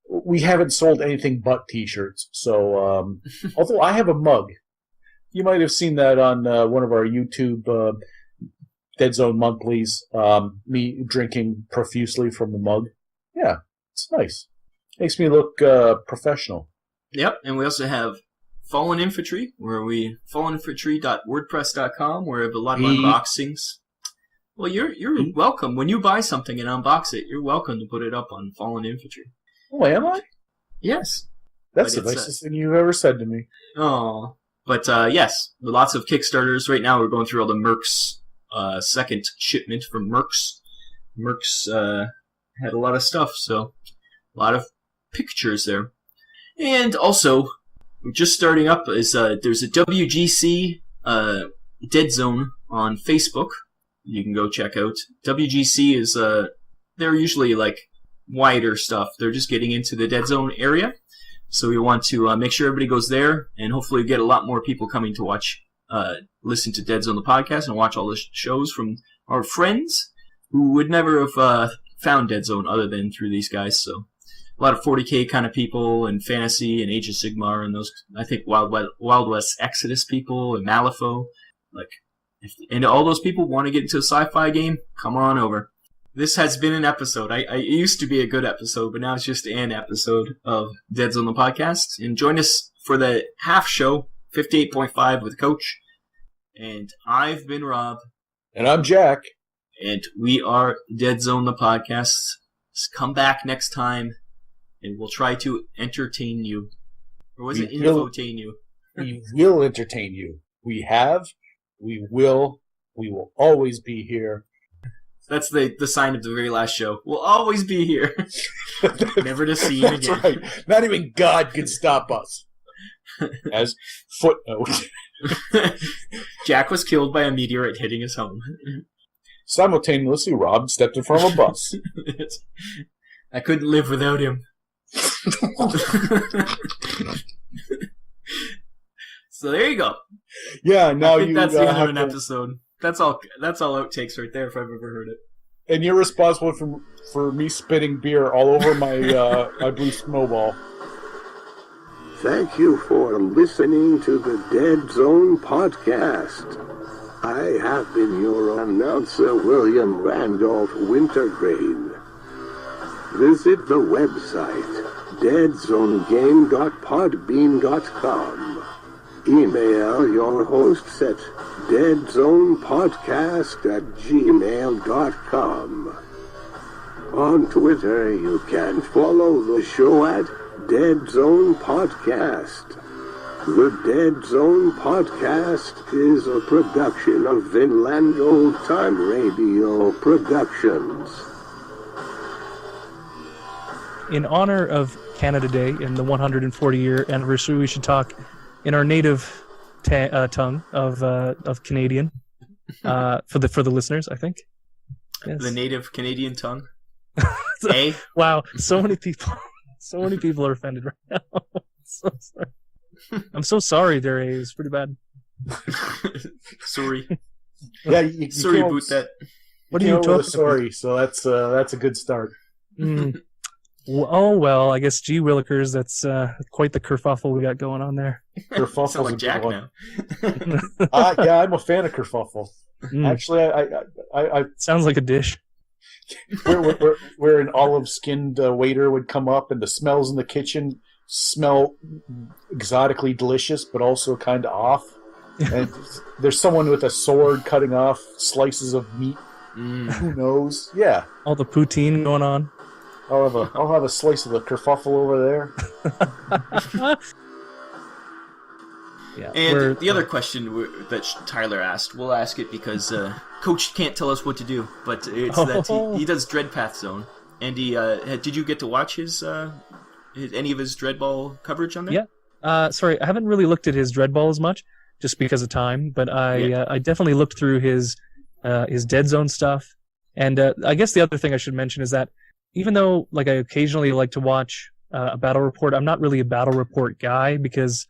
[SPEAKER 2] we haven't sold anything but T-shirts. So although I have a mug, you might have seen that on one of our YouTube Deadzone monthlies. Me drinking profusely from the mug. Yeah. It's nice. Makes me look professional.
[SPEAKER 1] Yep, and we also have Fallen Infantry, falleninfantry.wordpress.com, where we have a lot of unboxings. Well, you're welcome. When you buy something and unbox it, you're welcome to put it up on Fallen Infantry.
[SPEAKER 2] Oh, am I?
[SPEAKER 1] Yes.
[SPEAKER 2] That's the nicest thing you've ever said to me.
[SPEAKER 1] Oh, but yes, lots of Kickstarters. Right now we're going through all the Mercs second shipment from Mercs. Mercs had a lot of stuff, so a lot of pictures there. And also, just starting up is there's a WGC Deadzone on Facebook. You can go check out. WGC is they're usually like wider stuff. They're just getting into the Deadzone area, so we want to make sure everybody goes there, and hopefully get a lot more people coming to watch, listen to Deadzone the podcast, and watch all the shows from our friends who would never have found Deadzone other than through these guys. So a lot of 40K kind of people, and Fantasy, and Age of Sigmar, and those, I think, Wild West Exodus people, and Malifaux. And all those people want to get into a sci-fi game, come on over. This has been an episode. It used to be a good episode, but now it's just an episode of Deadzone the podcast. And join us for the half show, 58.5 with Coach. And I've been Rob.
[SPEAKER 2] And I'm Jack.
[SPEAKER 1] And we are Deadzone the podcast. Come back next time, and we'll try to entertain you. Or was it infotain you?
[SPEAKER 2] We will entertain you. We will always be here.
[SPEAKER 1] That's the sign of the very last show. We'll always be here. Never to see him again.
[SPEAKER 2] That's right. Not even God can stop us. As footnote.
[SPEAKER 1] Jack was killed by a meteorite hitting his home.
[SPEAKER 2] Simultaneously, Rob stepped in front of a bus.
[SPEAKER 1] I couldn't live without him. So there you go.
[SPEAKER 2] Yeah, now
[SPEAKER 1] I think that's the end of
[SPEAKER 2] have
[SPEAKER 1] an
[SPEAKER 2] to,
[SPEAKER 1] episode. That's all outtakes right there if I've ever heard it.
[SPEAKER 2] and you're responsible for me spitting beer all over my my blue snowball.
[SPEAKER 3] Thank you for listening to the Deadzone podcast. I have been your announcer, William Randolph Wintergreen. Visit the website, deadzonegame.podbean.com. Email your hosts at deadzonepodcast@gmail.com. On Twitter, you can follow the show at Deadzone Podcast. The Deadzone Podcast is a production of Vinland Old Time Radio Productions.
[SPEAKER 5] In honor of Canada Day and the 140-year anniversary, we should talk in our native tongue of Canadian for the listeners, I think. Yes.
[SPEAKER 1] The native Canadian tongue. Eh?
[SPEAKER 5] Wow, so many people are offended right now. So sorry. I'm so sorry, there. It's pretty bad.
[SPEAKER 1] Sorry.
[SPEAKER 2] Yeah, you
[SPEAKER 1] Sorry about that.
[SPEAKER 5] What are you talking about?
[SPEAKER 2] Sorry, so that's a good start.
[SPEAKER 5] Mm. Oh well, I guess gee willikers, that's quite the kerfuffle we got going on there.
[SPEAKER 2] Kerfuffle's
[SPEAKER 1] Sound like
[SPEAKER 2] a good
[SPEAKER 1] Jack
[SPEAKER 2] one.
[SPEAKER 1] now.
[SPEAKER 2] Yeah, I'm a fan of kerfuffle.
[SPEAKER 5] Mm.
[SPEAKER 2] Actually, I
[SPEAKER 5] Sounds like a dish.
[SPEAKER 2] where an olive-skinned waiter would come up, and the smells in the kitchen smell exotically delicious, but also kind of off. And there's someone with a sword cutting off slices of meat. Who knows? Yeah,
[SPEAKER 5] All the poutine going on.
[SPEAKER 2] I'll have a slice of the kerfuffle over there.
[SPEAKER 5] Yeah.
[SPEAKER 1] And the other question that Tyler asked, we'll ask it because Coach can't tell us what to do, but it's that he does Dreadpath Zone, and he did you get to watch his any of his Dreadball coverage on there?
[SPEAKER 5] Yeah. Sorry, I haven't really looked at his Dreadball as much, just because of time. But I definitely looked through his Deadzone stuff, and I guess the other thing I should mention is that even though I occasionally like to watch a battle report, I'm not really a battle report guy because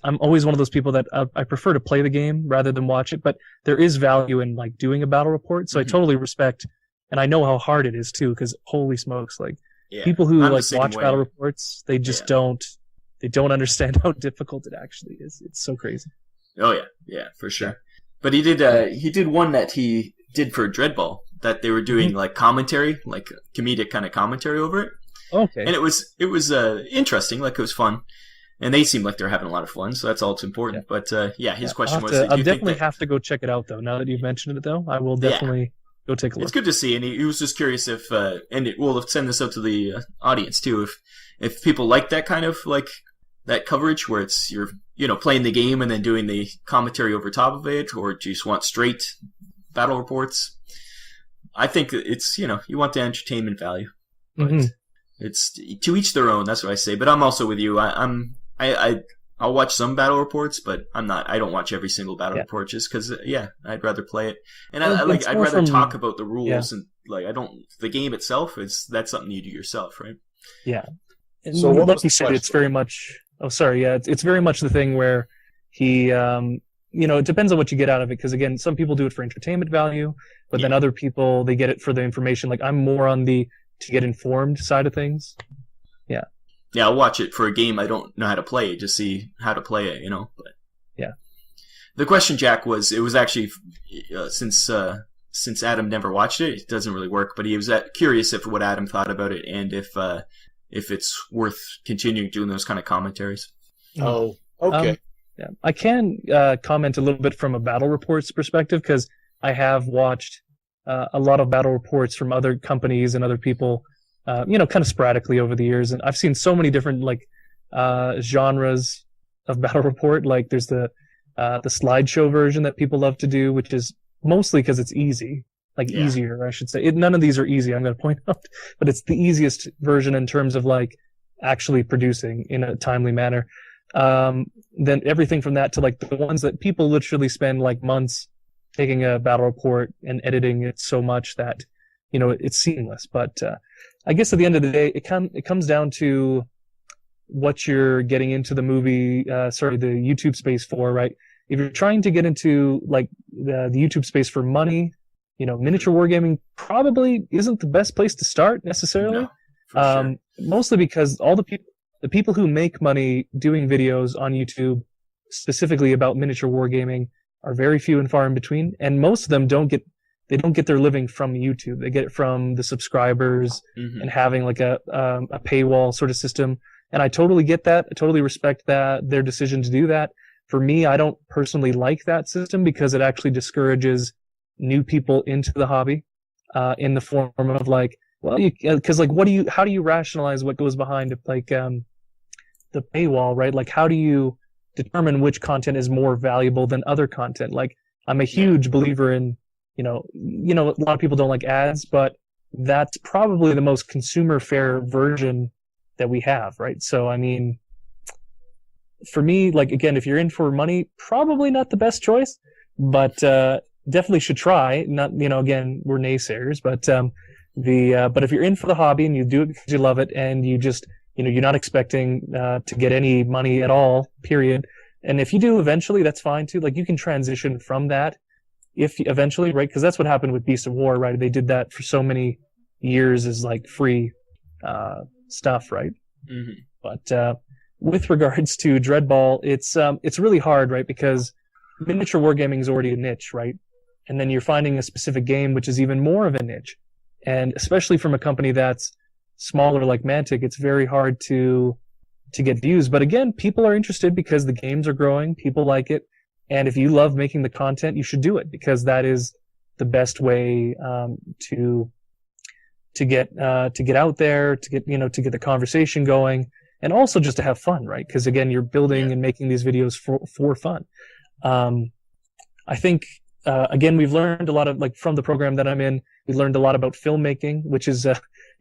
[SPEAKER 5] I'm always one of those people that I prefer to play the game rather than watch it. But there is value in doing a battle report, so I totally respect, and I know how hard it is too. Because holy smokes, people who watch battle reports, they just don't understand how difficult it actually is. It's so crazy.
[SPEAKER 1] Oh yeah, for sure. But he did one that he did for Dreadball that they were doing commentary, comedic kind of commentary over it.
[SPEAKER 5] Okay.
[SPEAKER 1] And it was interesting, it was fun. And they seemed like they're having a lot of fun, so that's all that's important. But his question was,
[SPEAKER 5] I'll definitely have to go check it out though. Now that you've mentioned it though, I will definitely go take a look.
[SPEAKER 1] It's good to see, and he was just curious if, we'll send this out to the audience too, if people like that kind of that coverage where it's you're playing the game and then doing the commentary over top of it, or do you just want straight battle reports? I think it's you want the entertainment value, but it's to each their own. That's what I say. But I'm also with you. I'll watch some battle reports, but I don't watch every single battle report just because I'd rather play it, and I'd rather talk about the rules and the game itself that's something you do yourself, right?
[SPEAKER 5] Yeah.
[SPEAKER 2] So
[SPEAKER 5] like you said, it's very much. Oh, sorry. Yeah, it's very much the thing where he. It depends on what you get out of it, because again, some people do it for entertainment value, but then other people, they get it for the information. I'm more on the to get informed side of things. Yeah.
[SPEAKER 1] Yeah, I'll watch it for a game I don't know how to play, just see how to play it, But
[SPEAKER 5] yeah. The
[SPEAKER 1] question, Jack, was it was actually since Adam never watched it, it doesn't really work. But he was curious what Adam thought about it and if it's worth continuing doing those kind of commentaries.
[SPEAKER 2] Oh, okay.
[SPEAKER 5] Yeah, I can comment a little bit from a battle reports perspective because I have watched a lot of battle reports from other companies and other people, kind of sporadically over the years. And I've seen so many different genres of battle report. Like there's the slideshow version that people love to do, which is mostly because it's easy, easier, I should say. None of these are easy, I'm going to point out, but it's the easiest version in terms of actually producing in a timely manner. Then everything from that to the ones that people literally spend months taking a battle report and editing it so much that it's seamless. But I guess at the end of the day, it comes down to what you're getting into the the YouTube space for, right? If you're trying to get into the YouTube space for money, miniature wargaming probably isn't the best place to start necessarily.
[SPEAKER 1] No, sure.
[SPEAKER 5] Mostly because all the people who make money doing videos on YouTube specifically about miniature wargaming are very few and far in between, and most of them don't get their living from YouTube. They get it from the subscribers and having a paywall sort of system. And I totally get that. I totally respect their decision to do that. For me, I don't personally like that system because it actually discourages new people into the hobby in the form of how do you rationalize what goes behind the paywall, right? How do you determine which content is more valuable than other content? I'm a huge believer in, a lot of people don't like ads, but that's probably the most consumer fair version that we have, right? So, I mean, for me, again, if you're in for money, probably not the best choice, but definitely should try. Not, again, we're naysayers, but but if you're in for the hobby and you do it because you love it and you just, you're not expecting to get any money at all, period. And if you do eventually, that's fine too. You can transition from that if eventually, right? Because that's what happened with Beast of War, right? They did that for so many years as free stuff, right?
[SPEAKER 1] Mm-hmm.
[SPEAKER 5] But with regards to Dreadball, it's really hard, right? Because miniature wargaming is already a niche, right? And then you're finding a specific game which is even more of a niche. And especially from a company that's smaller like Mantic, it's very hard to get views. But again, people are interested because the games are growing, people like it, and if you love making the content, you should do it because that is the best way to get out there, to get the conversation going, and also just to have fun, right? Because again, you're building and making these videos for fun. I think again, we've learned a lot of from the program that I'm in. We learned a lot about filmmaking, which is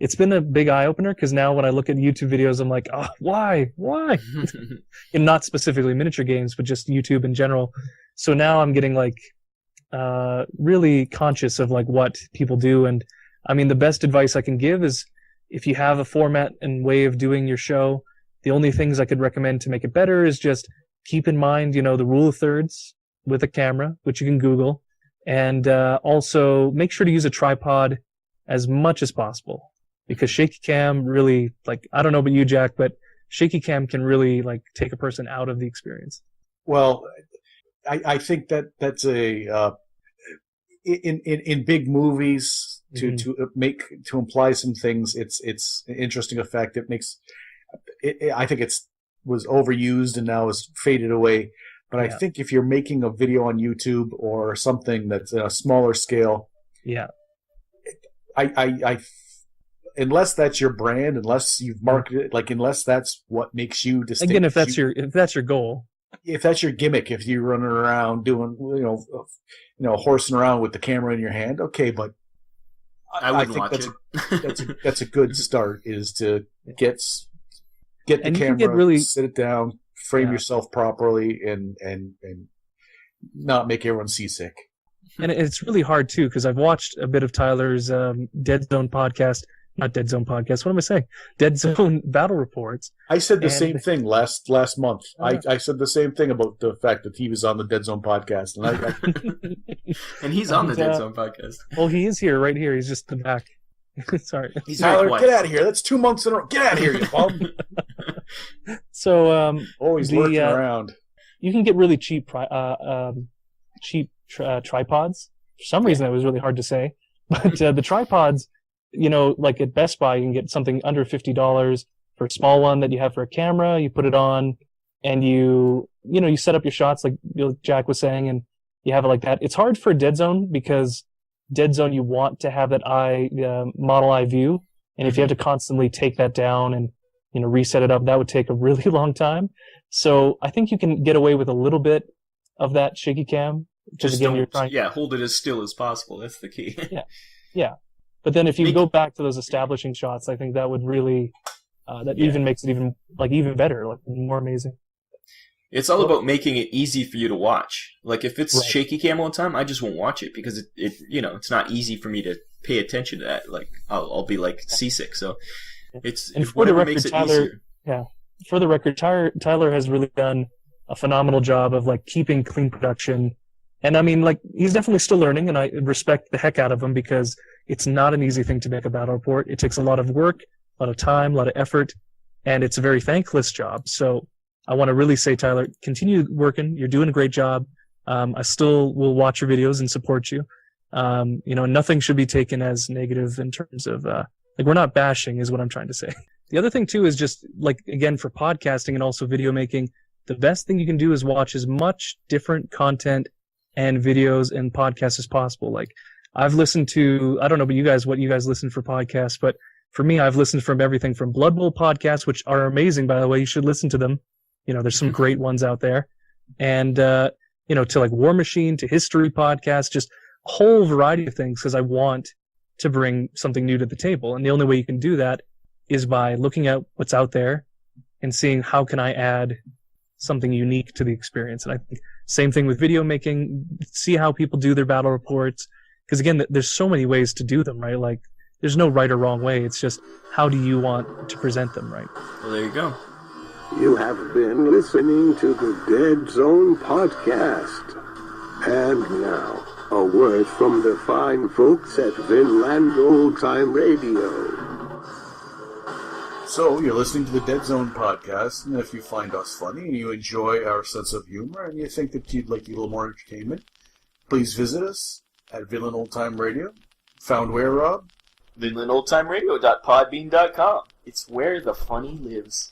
[SPEAKER 5] it's been a big eye opener because now when I look at YouTube videos, I'm like, oh, why? And not specifically miniature games, but just YouTube in general. So now I'm getting really conscious of what people do. And I mean, the best advice I can give is if you have a format and way of doing your show, the only things I could recommend to make it better is just keep in mind, the rule of thirds with a camera, which you can Google, and also make sure to use a tripod as much as possible because shaky cam really, I don't know about you, Jack, but shaky cam can really take a person out of the experience.
[SPEAKER 2] Well, I think that's a in big movies to imply some things. It's an interesting effect. It makes I think was overused and now is faded away. But I think if you're making a video on YouTube or something that's a smaller scale, I unless that's your brand, unless you've marketed it, unless that's what makes you distinct.
[SPEAKER 5] Again, if that's your goal,
[SPEAKER 2] if that's your gimmick, if you're running around doing horsing around with the camera in your hand, okay, but I think that's a good start is to get the
[SPEAKER 5] and
[SPEAKER 2] camera, sit it down, frame yourself properly, and not make everyone seasick.
[SPEAKER 5] And it's really hard too because I've watched a bit of Tyler's Deadzone podcast. Not Deadzone podcast. What am I saying? Deadzone battle reports.
[SPEAKER 2] I said the same thing last month. I said the same thing about the fact that he was on the Deadzone podcast, and
[SPEAKER 1] and he's on the Deadzone podcast.
[SPEAKER 5] Well, he is here, right here. He's just in the back. Sorry,
[SPEAKER 2] Tyler, get out of here. That's 2 months in a row. Get out of here, you bum.
[SPEAKER 5] So,
[SPEAKER 2] always lurking around.
[SPEAKER 5] You can get really cheap tripods. For some reason, it was really hard to say, but the tripods. At Best Buy, you can get something under $50 for a small one that you have for a camera. You put it on, and you set up your shots like Jack was saying, and you have it like that. It's hard for Deadzone because Deadzone, you want to have that model eye view, and if you have to constantly take that down and reset it up, that would take a really long time. So I think you can get away with a little bit of that shaky cam.
[SPEAKER 1] Just again, hold it as still as possible. That's the key.
[SPEAKER 5] Yeah. But then if you go back to those establishing shots, I think that would really even makes it even better, like more amazing.
[SPEAKER 1] It's all about making it easy for you to watch. Like if it's shaky cam all the time, I just won't watch it because it's not easy for me to pay attention to that. Like I'll be like seasick. So it's whatever makes it easier.
[SPEAKER 5] Yeah. For the record, Tyler has really done a phenomenal job of like keeping clean production. And I mean, like, he's definitely still learning, and I respect the heck out of him because it's not an easy thing to make a battle report. It takes a lot of work, a lot of time, a lot of effort, and it's a very thankless job. So I want to really say, Tyler, continue working. You're doing a great job. I still will watch your videos and support you. Nothing should be taken as negative in terms of, we're not bashing is what I'm trying to say. The other thing, too, is just, again, for podcasting and also video making, the best thing you can do is watch as much different content and videos and podcasts as possible. Like, I've listened to, I don't know about what you guys listen for podcasts, but for me, I've listened from everything from Blood Bowl podcasts, which are amazing, by the way. You should listen to them. There's some great ones out there. And, to like War Machine, to history podcasts, just a whole variety of things because I want to bring something new to the table. And the only way you can do that is by looking at what's out there and seeing how can I add something unique to the experience. And I think same thing with video making, see how people do their battle reports. Because again, there's so many ways to do them, right? Like, there's no right or wrong way. It's just, how do you want to present them, right?
[SPEAKER 1] Well, there you go.
[SPEAKER 3] You have been listening to the Deadzone podcast. And now, a word from the fine folks at Vinland Old Time Radio.
[SPEAKER 2] So, you're listening to the Deadzone podcast, and if you find us funny and you enjoy our sense of humor and you think that you'd like a little more entertainment, please visit us at Vinland Old Time Radio. Found where, Rob?
[SPEAKER 1] VinlandOldTimeRadio.podbean.com. It's where the funny lives.